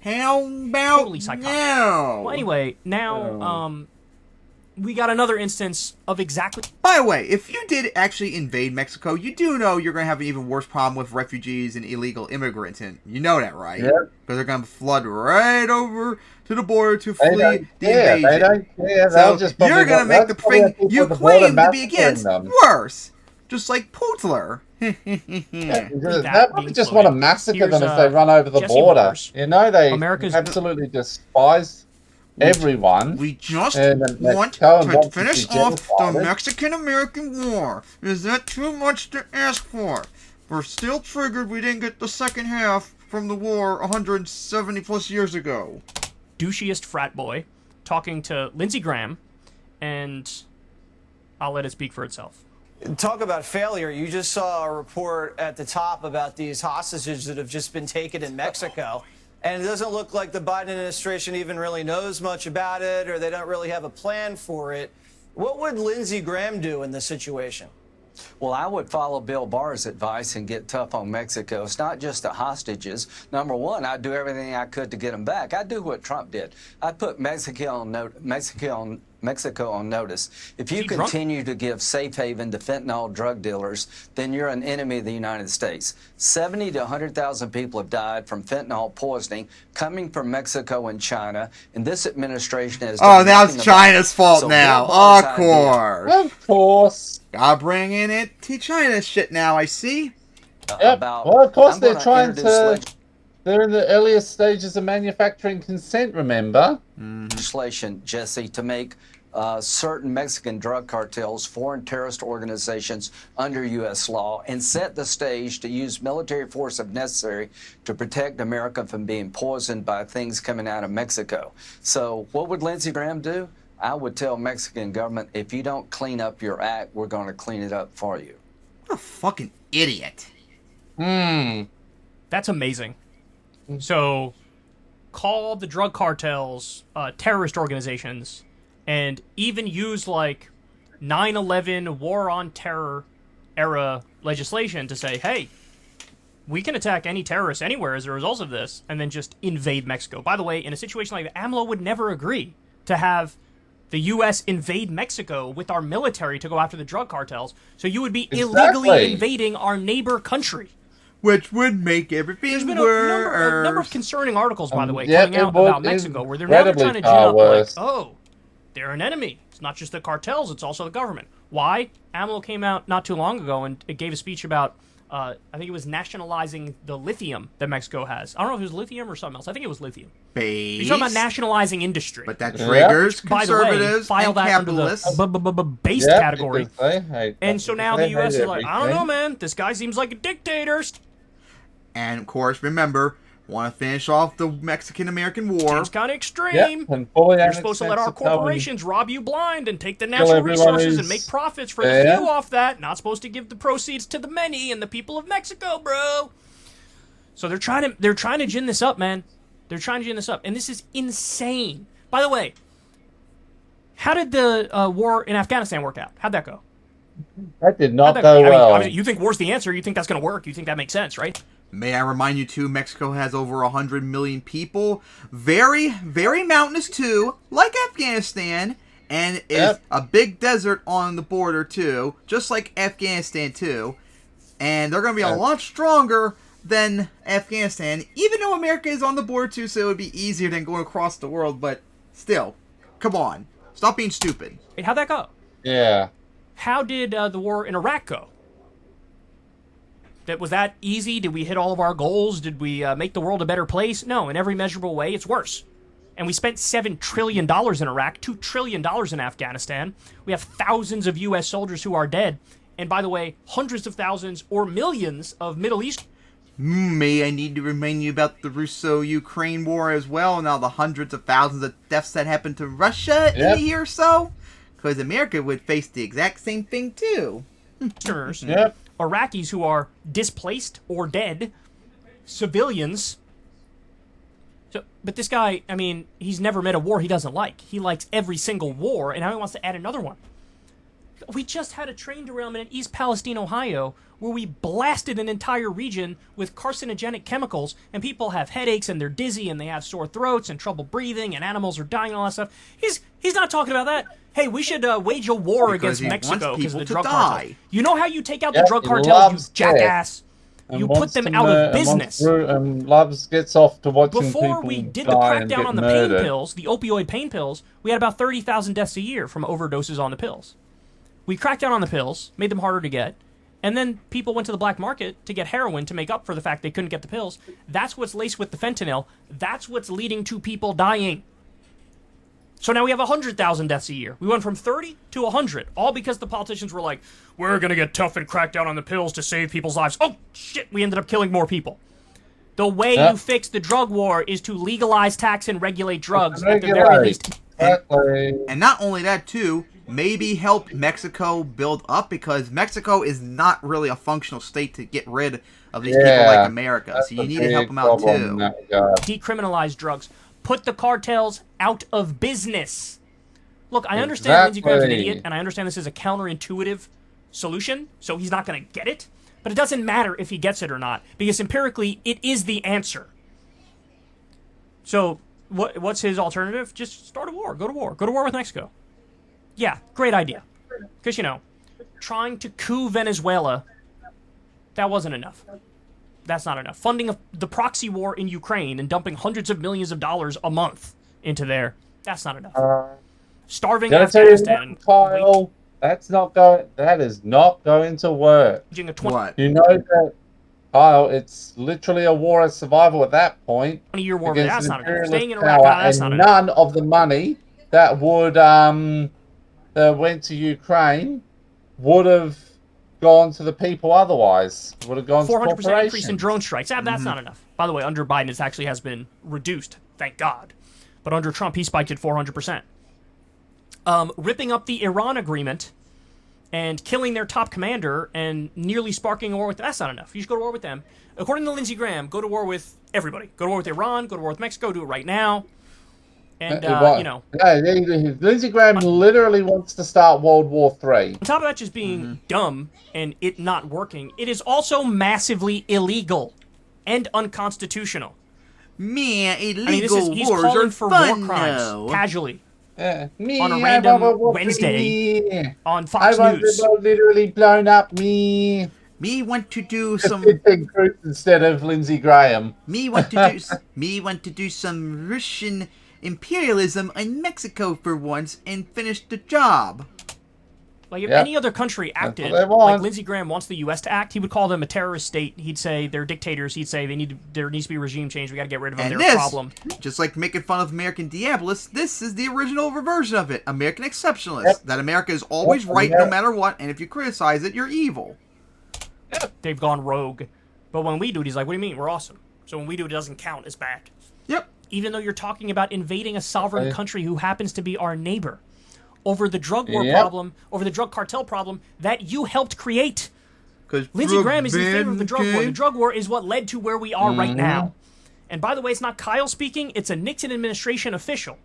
How about Totally psychotic. now? Well, anyway, now we got another instance of exactly... By the way, if you did actually invade Mexico, you do know you're going to have an even worse problem with refugees and illegal immigrants. And you know that, right? Yep. Because they're going to flood right over to the border to flee the They invasion. don't care. So They'll just you're going to make the thing you claim to be against worse. Just like Putler. That They being just want to floated. massacre them Here's, if they run over the Jesse border. Waters. You know, they America's- absolutely despise everyone. We just And want Mexico and to want to finish be off the genocided. Mexican-American War. Is that too much to ask for? We're still triggered we didn't get the second half from the war 170 plus years ago. douchiest frat boy talking to Lindsey Graham, and I'll let it speak for itself. Talk about failure. You just saw a report at the top about these hostages that have just been taken in Mexico. And it doesn't look like the Biden administration even really knows much about it, or they don't really have a plan for it. What would Lindsey Graham do in this situation? Well, I would follow Bill Barr's advice and get tough on Mexico. It's not just the hostages. Number one, I'd do everything I could to get them back. I'd do what Trump did. I'd put Mexico on notice. If you continue to give safe haven to fentanyl drug dealers, then you're an enemy of the United States. 70 to 100,000 people have died from fentanyl poisoning coming from Mexico and China, and this administration has done Now nothing it's about it. China's fault So now. Bill Barr's Of idea- course. Of course. Gotta bring in anti-China shit now, I see. Yep. Well, of course I'm they're gonna trying introduce to. They're in the earliest stages of manufacturing consent. Remember? legislation, Jesse, to make certain Mexican drug cartels foreign terrorist organizations under U.S. law and set the stage to use military force if necessary to protect America from being poisoned by things coming out of Mexico. So what would Lindsey Graham do? I would tell Mexican government, if you don't clean up your act, we're going to clean it up for you. What a fucking idiot. That's amazing. So, call the drug cartels terrorist organizations and even use like 9/11 war on terror era legislation to say, hey, we can attack any terrorist anywhere as a result of this, and then just invade Mexico. By the way, in a situation like that, AMLO would never agree to have the U.S. invade Mexico with our military to go after the drug cartels. So you would be illegally invading our neighbor country. Which would make everything There's been worse. a number of concerning articles, by the way, coming out about Mexico, where they're now trying to gin up like, oh, they're an enemy. It's not just the cartels, it's also the government. Why? AMLO came out not too long ago and it gave a speech about, I think it was nationalizing the lithium that Mexico has. I don't know if it was lithium or something else. I think it was lithium. He's talking about nationalizing industry. But that triggers conservatives file and that capitalists. under the base category. And so now the U.S. is like, I don't know, man. This guy seems like a dictator. And, of course, remember, want to finish off the Mexican-American War. Seems kind of extreme. You're supposed to let our corporations rob you blind and take the natural resources and make profits for the few off that. Not supposed to give the proceeds to the many and the people of Mexico, bro. So they're trying to gin this up, man. They're trying to gin this up. And this is insane. By the way, how did the war in Afghanistan work out? How'd that go? That did not go well. I mean, you think war's the answer. You think that's going to work. You think that makes sense, right? May I remind you, too, Mexico has over 100 million people. Very, very mountainous, too, like Afghanistan. And is a big desert on the border, too, just like Afghanistan, too. And they're going to be a lot stronger than Afghanistan, even though America is on the border, too, so it would be easier than going across the world. But still, come on. Stop being stupid. Wait, how'd that go? Yeah. How did the war in Iraq go? Was that easy? Did we hit all of our goals? Did we make the world a better place? No, in every measurable way, it's worse. And we spent $7 trillion in Iraq, $2 trillion in Afghanistan. We have thousands of U.S. soldiers who are dead. And by the way, hundreds of thousands or millions of Middle East. May I need to remind you about the Russo-Ukraine war as well, and all the hundreds of thousands of deaths that happened to Russia in a year or so? Because America would face the exact same thing, too. Iraqis who are displaced or dead, civilians. So, but this guy, I mean, he's never met a war he doesn't like. He likes every single war, and now he wants to add another one. We just had a train derailment in East Palestine, Ohio, where we blasted an entire region with carcinogenic chemicals, and people have headaches, and they're dizzy, and they have sore throats, and trouble breathing, and animals are dying, and all that stuff. He's not talking about that. Hey, we should wage a war against Mexico because of the drug cartel. You know how you take out the drug cartel, you jackass? You put them out of business. And loves gets off to watching Before we did the crackdown on the pain pills, the opioid pain pills, we had about 30,000 deaths a year from overdoses on the pills. We cracked down on the pills, made them harder to get, and then people went to the black market to get heroin to make up for the fact they couldn't get the pills. That's what's laced with the fentanyl. That's what's leading to people dying. So now we have 100,000 deaths a year. We went from 30 to 100, all because the politicians were like, we're going to get tough and crack down on the pills to save people's lives. Oh, shit, we ended up killing more people. The way you fix the drug war is to legalize, tax, and regulate drugs at the very least. And not only that, too, maybe help Mexico build up, because Mexico is not really a functional state to get rid of these people like America. So you need to help them out, too. Decriminalize drugs. Put the cartels out of business. Look, I understand Lindsey Graham's an idiot, and I understand this is a counterintuitive solution, so he's not going to get it. But it doesn't matter if he gets it or not, because empirically, it is the answer. So, what's his alternative? Just start a war. Go to war. Go to war with Mexico. Yeah, great idea. Because, trying to coup Venezuela, that wasn't enough. That's not enough. Funding the proxy war in Ukraine and dumping hundreds of millions of dollars a month into there, that's not enough. Starving Afghanistan. Kyle, that is not going to work. What? You know that, Kyle, it's literally a war of survival at that point. 20-year war, but that's not enough. Staying in Iraq, that's not enough. None of the money that would that went to Ukraine would have gone to the people otherwise. Would have gone 400% to increase in drone strikes. That's not enough. By the way, under Biden, it actually has been reduced. Thank God. But under Trump, he spiked it 400%. Ripping up the Iran agreement and killing their top commander and nearly sparking a war with them. That's not enough. You should go to war with them. According to Lindsey Graham, go to war with everybody. Go to war with Iran, go to war with Mexico, do it right now. And, Yeah, Lindsey Graham literally wants to start World War III. On top of that just being dumb and it not working, it is also massively illegal and unconstitutional. Man, illegal He's wars calling are for fun war crimes now. casually Me, on a I random want War Wednesday III. on Fox I want News. people literally blown up. Me want to do some. instead of Lindsey Graham. Me want to do some Russian imperialism in Mexico for once and finish the job. Like, if Yep. any other country acted what they want. like Lindsey Graham wants the U.S. to act, he would call them a terrorist state. He'd say they're dictators. He'd say there needs to be regime change. We got to get rid of them. And They're a this, problem. just like making fun of American Diabolists, this is the original version of it. American Exceptionalists. Yep. That America is always right no matter what, and if you criticize it, you're evil. They've gone rogue. But when we do it, he's like, what do you mean? We're awesome. So when we do it, it doesn't count as bad. Yep. Even though you're talking about invading a sovereign country who happens to be our neighbor over the drug war problem, over the drug cartel problem that you helped create. Lindsey Graham is in favor of the drug war. The drug war is what led to where we are right now. And by the way, it's not Kyle speaking, it's a Nixon administration official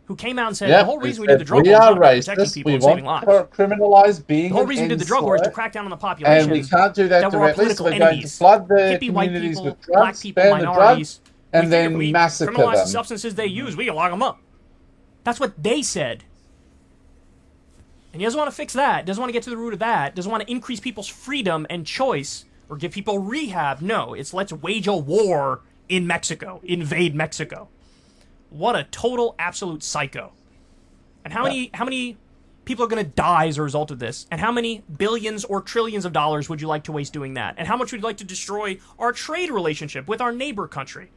who came out and said the whole reason we did the drug war is not about protecting people and saving lives. Criminalize being The whole reason we did the drug war is to crack down on the population. And we can't do that we're all directly, so political we're going to enemies. flood the Hippie white communities people, with black drugs, people, ban the minorities, drugs, and we then figure we massacre criminalize the them. substances they use, we can lock them up. That's what they said. And he doesn't want to fix that, doesn't want to get to the root of that, doesn't want to increase people's freedom and choice, or give people rehab. No, it's let's wage a war in Mexico, invade Mexico. What a total, absolute psycho. And how many people are going to die as a result of this? And how many billions or trillions of dollars would you like to waste doing that? And how much would you like to destroy our trade relationship with our neighbor country?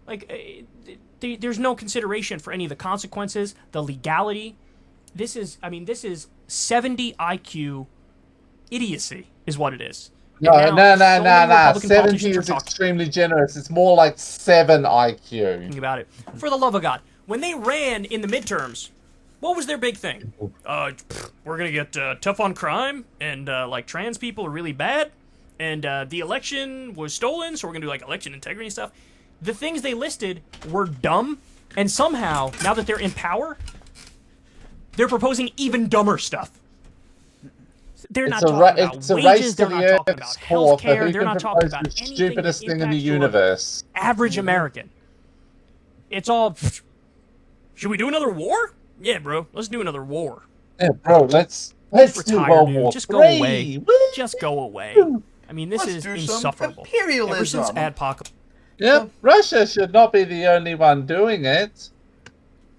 Like, there's no consideration for any of the consequences, the legality. This is 70 IQ idiocy is what it is. No. 70 is talking extremely generous. It's more like 7 IQ. about it. For the love of God. When they ran in the midterms, what was their big thing? We're going to get tough on crime, and like trans people are really bad, and the election was stolen, so we're going to do like election integrity and stuff. The things they listed were dumb, and somehow, now that they're in power, they're proposing even dumber stuff. They're not talking about wages, they're not talking about health care, they're not talking about anything stupidest thing in the impacts your universe. average American. It's all, should we do another war? Yeah, bro, let's do another war. Yeah, bro, let's do retire, World dude. War Just III. go away. Just go away. I mean, this Let's is do some insufferable. imperialism. Ever since Adpoc. Yep, Russia should not be the only one doing it.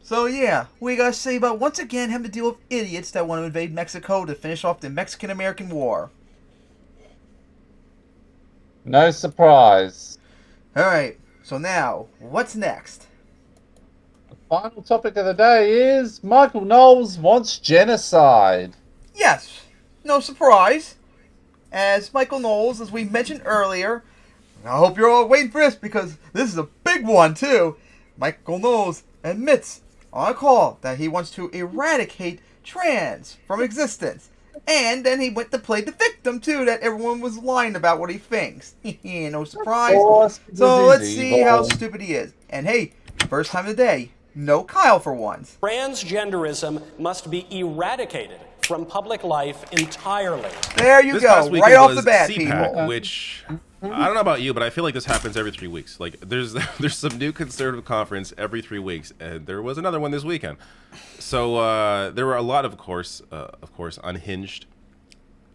So yeah, we gotta say about once again having to deal with idiots that want to invade Mexico to finish off the Mexican-American War. No surprise. Alright, so now, what's next? The final topic of the day is Michael Knowles wants genocide. Yes, no surprise. As Michael Knowles, as we mentioned earlier, I hope you're all waiting for this because this is a big one too. Michael Knowles admits on a call that he wants to eradicate trans from existence. And then he went to play the victim too, that everyone was lying about what he thinks. No surprise. So let's see how stupid he is. And hey, first time of the day, no Kyle for once. Transgenderism must be eradicated from public life entirely. There you go, right off the bat, people. Which, I don't know about you, but I feel like this happens every 3 weeks. Like, there's some new conservative conference every 3 weeks, and there was another one this weekend. So there were a lot of course, unhinged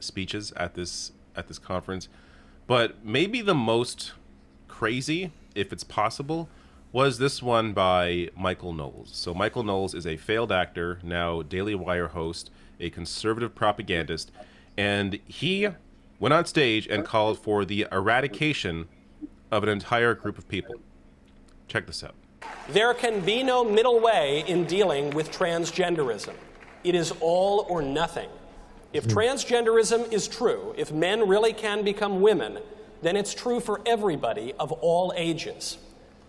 speeches at this conference. But maybe the most crazy, if it's possible, was this one by Michael Knowles. So Michael Knowles is a failed actor, now Daily Wire host, a conservative propagandist, and he went on stage and called for the eradication of an entire group of people. Check this out. There can be no middle way in dealing with transgenderism. It is all or nothing. If transgenderism is true, if men really can become women, then it's true for everybody of all ages.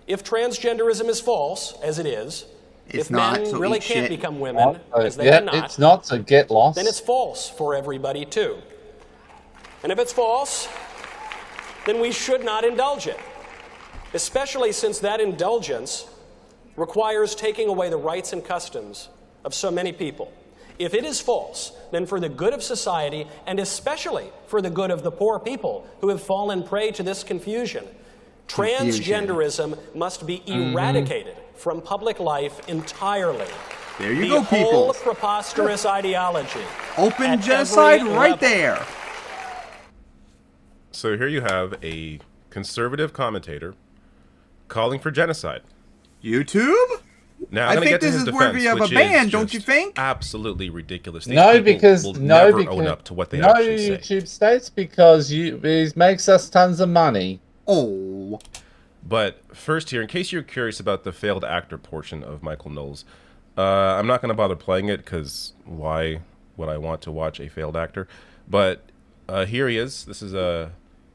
If transgenderism is false, as it is, It's if not, men so really eat can't shit. become women, as they Yeah, cannot, it's not, so get lost. then it's false for everybody too. And if it's false, then we should not indulge it, especially since that indulgence requires taking away the rights and customs of so many people. If it is false, then for the good of society, and especially for the good of the poor people who have fallen prey to this confusion, transgenderism must be eradicated from public life entirely. There you the go, whole people. preposterous ideology. Open at genocide every right level. there. So here you have a conservative commentator calling for genocide. YouTube? Now, I I'm gonna think get to this his is defense, worthy of a which ban, is don't you just think? absolutely ridiculous. These No, people because will no, never because own up to what they no, actually say. YouTube states because it makes us tons of money. Oh. But first here, in case you're curious about the failed actor portion of Michael Knowles, I'm not going to bother playing it because why would I want to watch a failed actor? But here he is. This is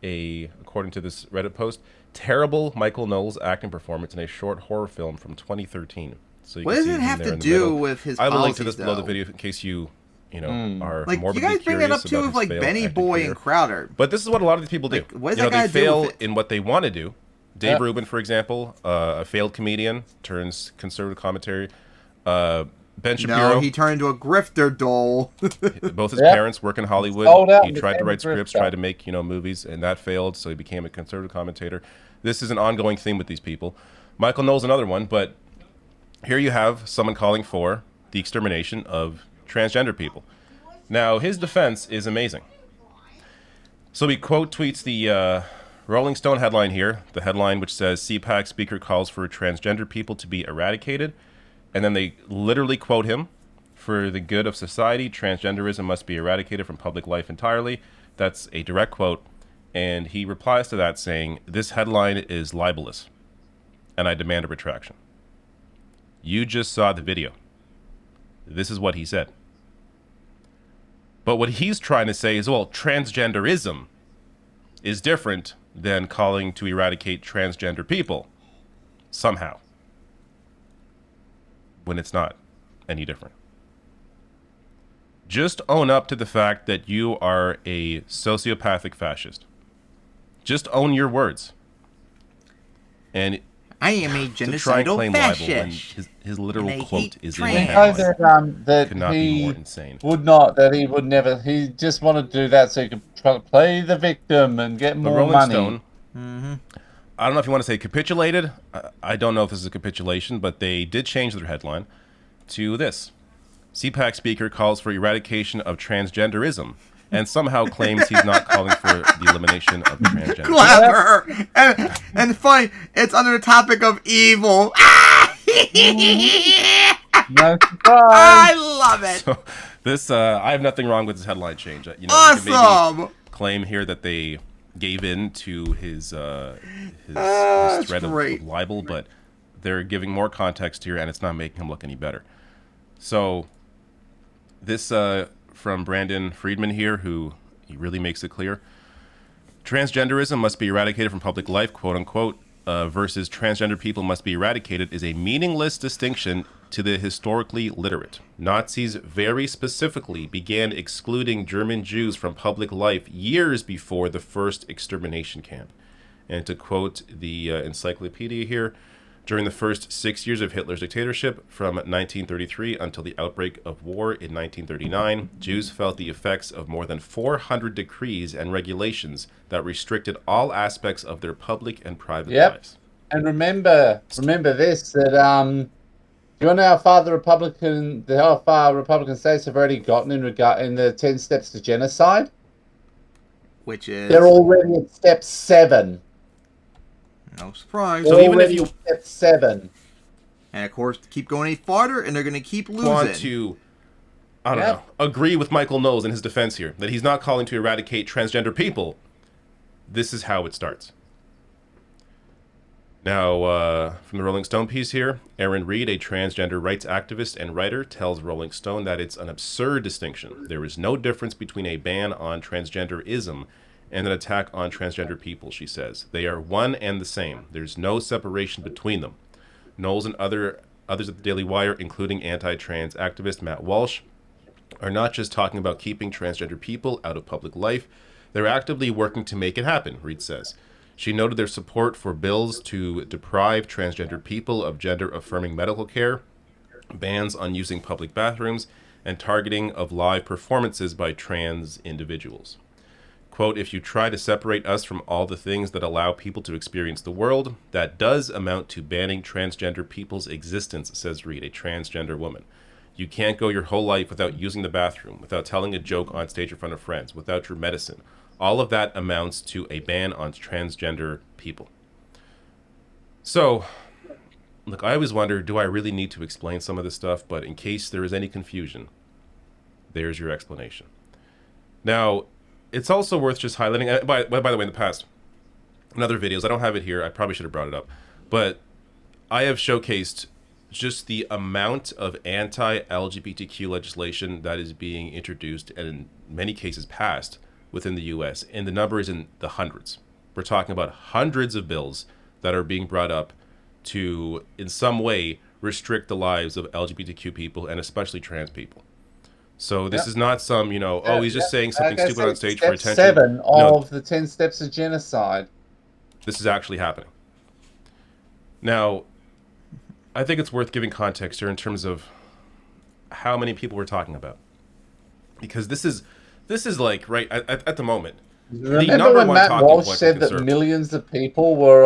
according to this Reddit post, terrible Michael Knowles acting performance in a short horror film from 2013. So you What can does see it him have there to in the do middle. with his I will link policies, to this below the though? video in case you are Like, you morbidly guys bring that curious up too about with his like failed Benny acting Boy career. and Crowder. But this is what a lot of these people do. Like, what does You know, that guy they do fail with it? in what they want to do. Dave Rubin, for example, a failed comedian, turns conservative commentary. Ben Shapiro, No, he turned into a grifter doll. both his Yep. parents work in Hollywood. Sold out He and tried to became a write scripts, grifter. tried to make movies, and that failed. So he became a conservative commentator. This is an ongoing theme with these people. Michael Knowles, another one, but here you have someone calling for the extermination of transgender people. Now his defense is amazing. So he quote tweets the Rolling Stone headline here, the headline which says CPAC speaker calls for transgender people to be eradicated, and then they literally quote him. For the good of society, transgenderism must be eradicated from public life entirely. That's a direct quote. And he replies to that saying, this headline is libelous, and I demand a retraction. You just saw the video. This is what he said. But what he's trying to say is, well, transgenderism is different than calling to eradicate transgender people. Somehow. When it's not any different. Just own up to the fact that you are a sociopathic fascist. Just own your words. And I am a to try and genocidal claim libel when fascist. his literal And I quote hate is in the trans. I know headline. that Could not be he more insane. would not, that he would never, he just wanted to do that so he could try to play the victim and get The more Rolling money. Stone, I don't know if you want to say capitulated. I don't know if this is a capitulation, but they did change their headline to this. CPAC speaker calls for eradication of transgenderism and somehow claims he's not calling for the elimination of transgender. Clever. And funny, it's under the topic of evil. No surprise. I love it. So this, I have nothing wrong with this headline change. You know, you can Awesome. maybe claim here that they gave in to his That's threat of great. libel, but they're giving more context here, and it's not making him look any better. So this from Brandon Friedman here, who he really makes it clear. Transgenderism must be eradicated from public life, quote unquote, versus transgender people must be eradicated is a meaningless distinction to the historically literate. Nazis very specifically began excluding German Jews from public life years before the first extermination camp. And to quote the encyclopedia here, during the first 6 years of Hitler's dictatorship, from 1933 until the outbreak of war in 1939, Jews felt the effects of more than 400 decrees and regulations that restricted all aspects of their public and private lives. And remember this, that do you know how far the Republican states have already gotten in the 10 steps to genocide? Which is They're already at step 7. no surprise. So even if you step 7, and of course keep going any farther, and they're going to keep losing. want to, I don't know, agree with Michael Knowles in his defense here, that he's not calling to eradicate transgender people, this is how it starts. Now, from the Rolling Stone piece here, Aaron Reed, a transgender rights activist and writer, tells Rolling Stone that it's an absurd distinction. There is no difference between a ban on transgenderism and an attack on transgender people, she says. They are one and the same. There's no separation between them. Knowles and other others at the Daily Wire, including anti-trans activist Matt Walsh, are not just talking about keeping transgender people out of public life, they're actively working to make it happen, Reed says. She noted their support for bills to deprive transgender people of gender-affirming medical care, bans on using public bathrooms, and targeting of live performances by trans individuals. Quote, if you try to separate us from all the things that allow people to experience the world, that does amount to banning transgender people's existence, says Reed, a transgender woman. You can't go your whole life without using the bathroom, without telling a joke on stage in front of friends, without your medicine. All of that amounts to a ban on transgender people. So, look, I always wonder, do I really need to explain some of this stuff? But in case there is any confusion, there's your explanation. Now, it's also worth just highlighting, by the way, in the past, in other videos, I don't have it here, I probably should have brought it up, but I have showcased just the amount of anti-LGBTQ legislation that is being introduced and in many cases passed within the US, and the number is in the hundreds. We're talking about hundreds of bills that are being brought up to, in some way, restrict the lives of LGBTQ people and especially trans people. So this is not some, he's just saying something stupid on stage for attention. 7 of the 10 steps of genocide. This is actually happening. Now, I think it's worth giving context here in terms of how many people we're talking about. Because this is like, right, at the moment. Remember when Matt Walsh said that millions of people were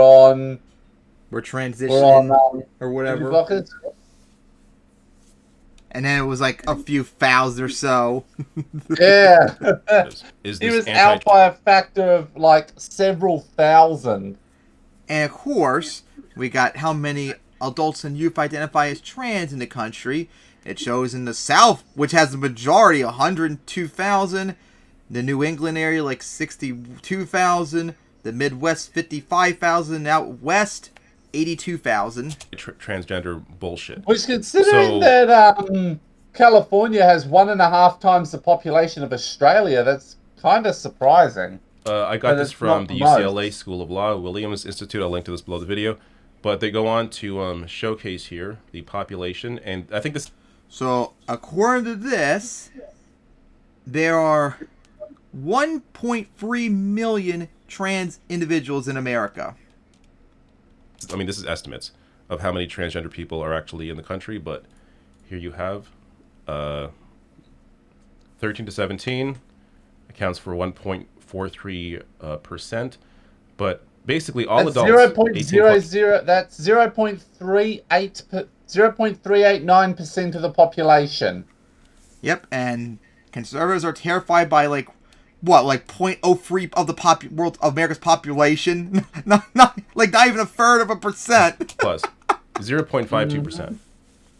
transitioning or whatever? Blockers? And then it was like a few thousand or so. Yeah. He was out by a factor of like several thousand. And of course, we got how many adults and youth identify as trans in the country. It shows in the South, which has the majority, 102,000. The New England area, like 62,000. The Midwest, 55,000. Out West, 82,000. Transgender bullshit. Which, considering that California has 1.5 times the population of Australia, that's kind of surprising. I got this from the UCLA School of Law, Williams Institute. I'll link to this below the video. But they go on to showcase here the population, and I think this... So, according to this, there are 1.3 million trans individuals in America. I mean, this is estimates of how many transgender people are actually in the country, but here you have 13 to 17 accounts for 1.43%, but basically all that's adults... 0.00, that's 0.389% of the population. Yep, and conservatives are terrified by like 0.03 of the world of America's population. not even a third of a percent. Plus 0.52%.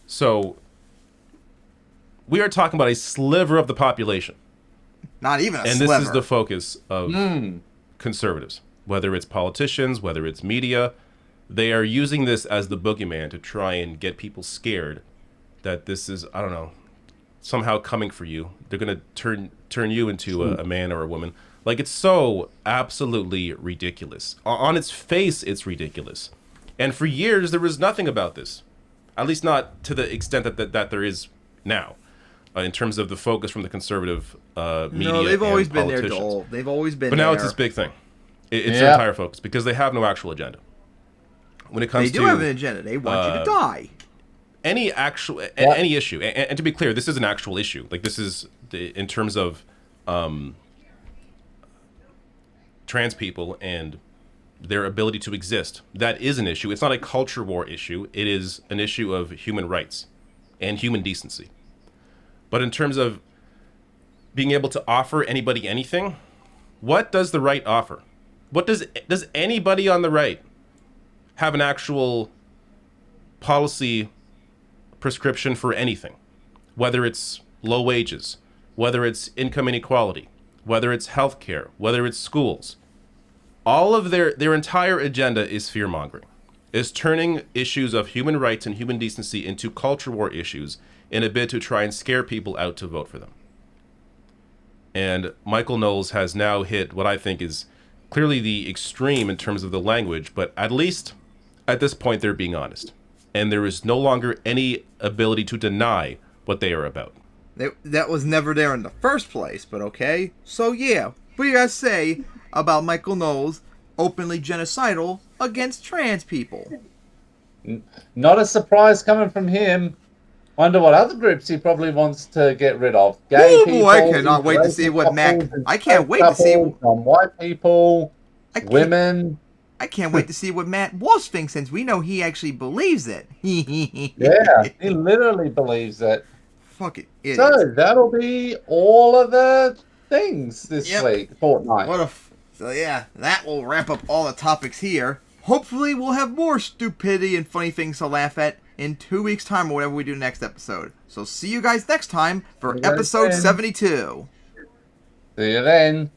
So we are talking about a sliver of the population. Not even a and sliver. And this is the focus of conservatives, whether it's politicians, whether it's media. They are using this as the boogeyman to try and get people scared that this is, I don't know, somehow coming for you. They're going to turn you into a man or a woman. Like, it's so absolutely ridiculous. On its face, it's ridiculous. And for years, there was nothing about this. At least not to the extent that there is now. In terms of the focus from the conservative media. No, they've always been there, Joel. They've always been there. But now it's this big thing. It's their entire focus because they have no actual agenda. When it comes they do have an agenda. They want you to die. Any issue, and to be clear, this is an actual issue. Like, this is in terms of trans people and their ability to exist. That is an issue. It's not a culture war issue. It is an issue of human rights and human decency. But in terms of being able to offer anybody anything, what does the right offer? What does anybody on the right have an actual policy prescription for anything? Whether it's low wages, whether it's income inequality, whether it's healthcare, whether it's schools. All of their entire agenda is fear-mongering, is turning issues of human rights and human decency into culture war issues in a bid to try and scare people out to vote for them. And Michael Knowles has now hit what I think is clearly the extreme in terms of the language, but at least at this point they're being honest. and there is no longer any ability to deny what they are about. That was never there in the first place, but okay. So yeah, what do you guys say about Michael Knowles openly genocidal against trans people? Not a surprise coming from him. Wonder what other groups he probably wants to get rid of. Gay Oh, people. boy, I cannot wait to see what Mac. I can't wait to see. White people, women. I can't wait to see what Matt Walsh thinks, since we know he actually believes it. Yeah, he literally believes it. Fucking idiot. So that'll be all of the things this week, fortnight. So yeah, that will wrap up all the topics here. Hopefully we'll have more stupidity and funny things to laugh at in 2 weeks' time or whatever we do next episode. So see you guys next time for episode 72. See you then.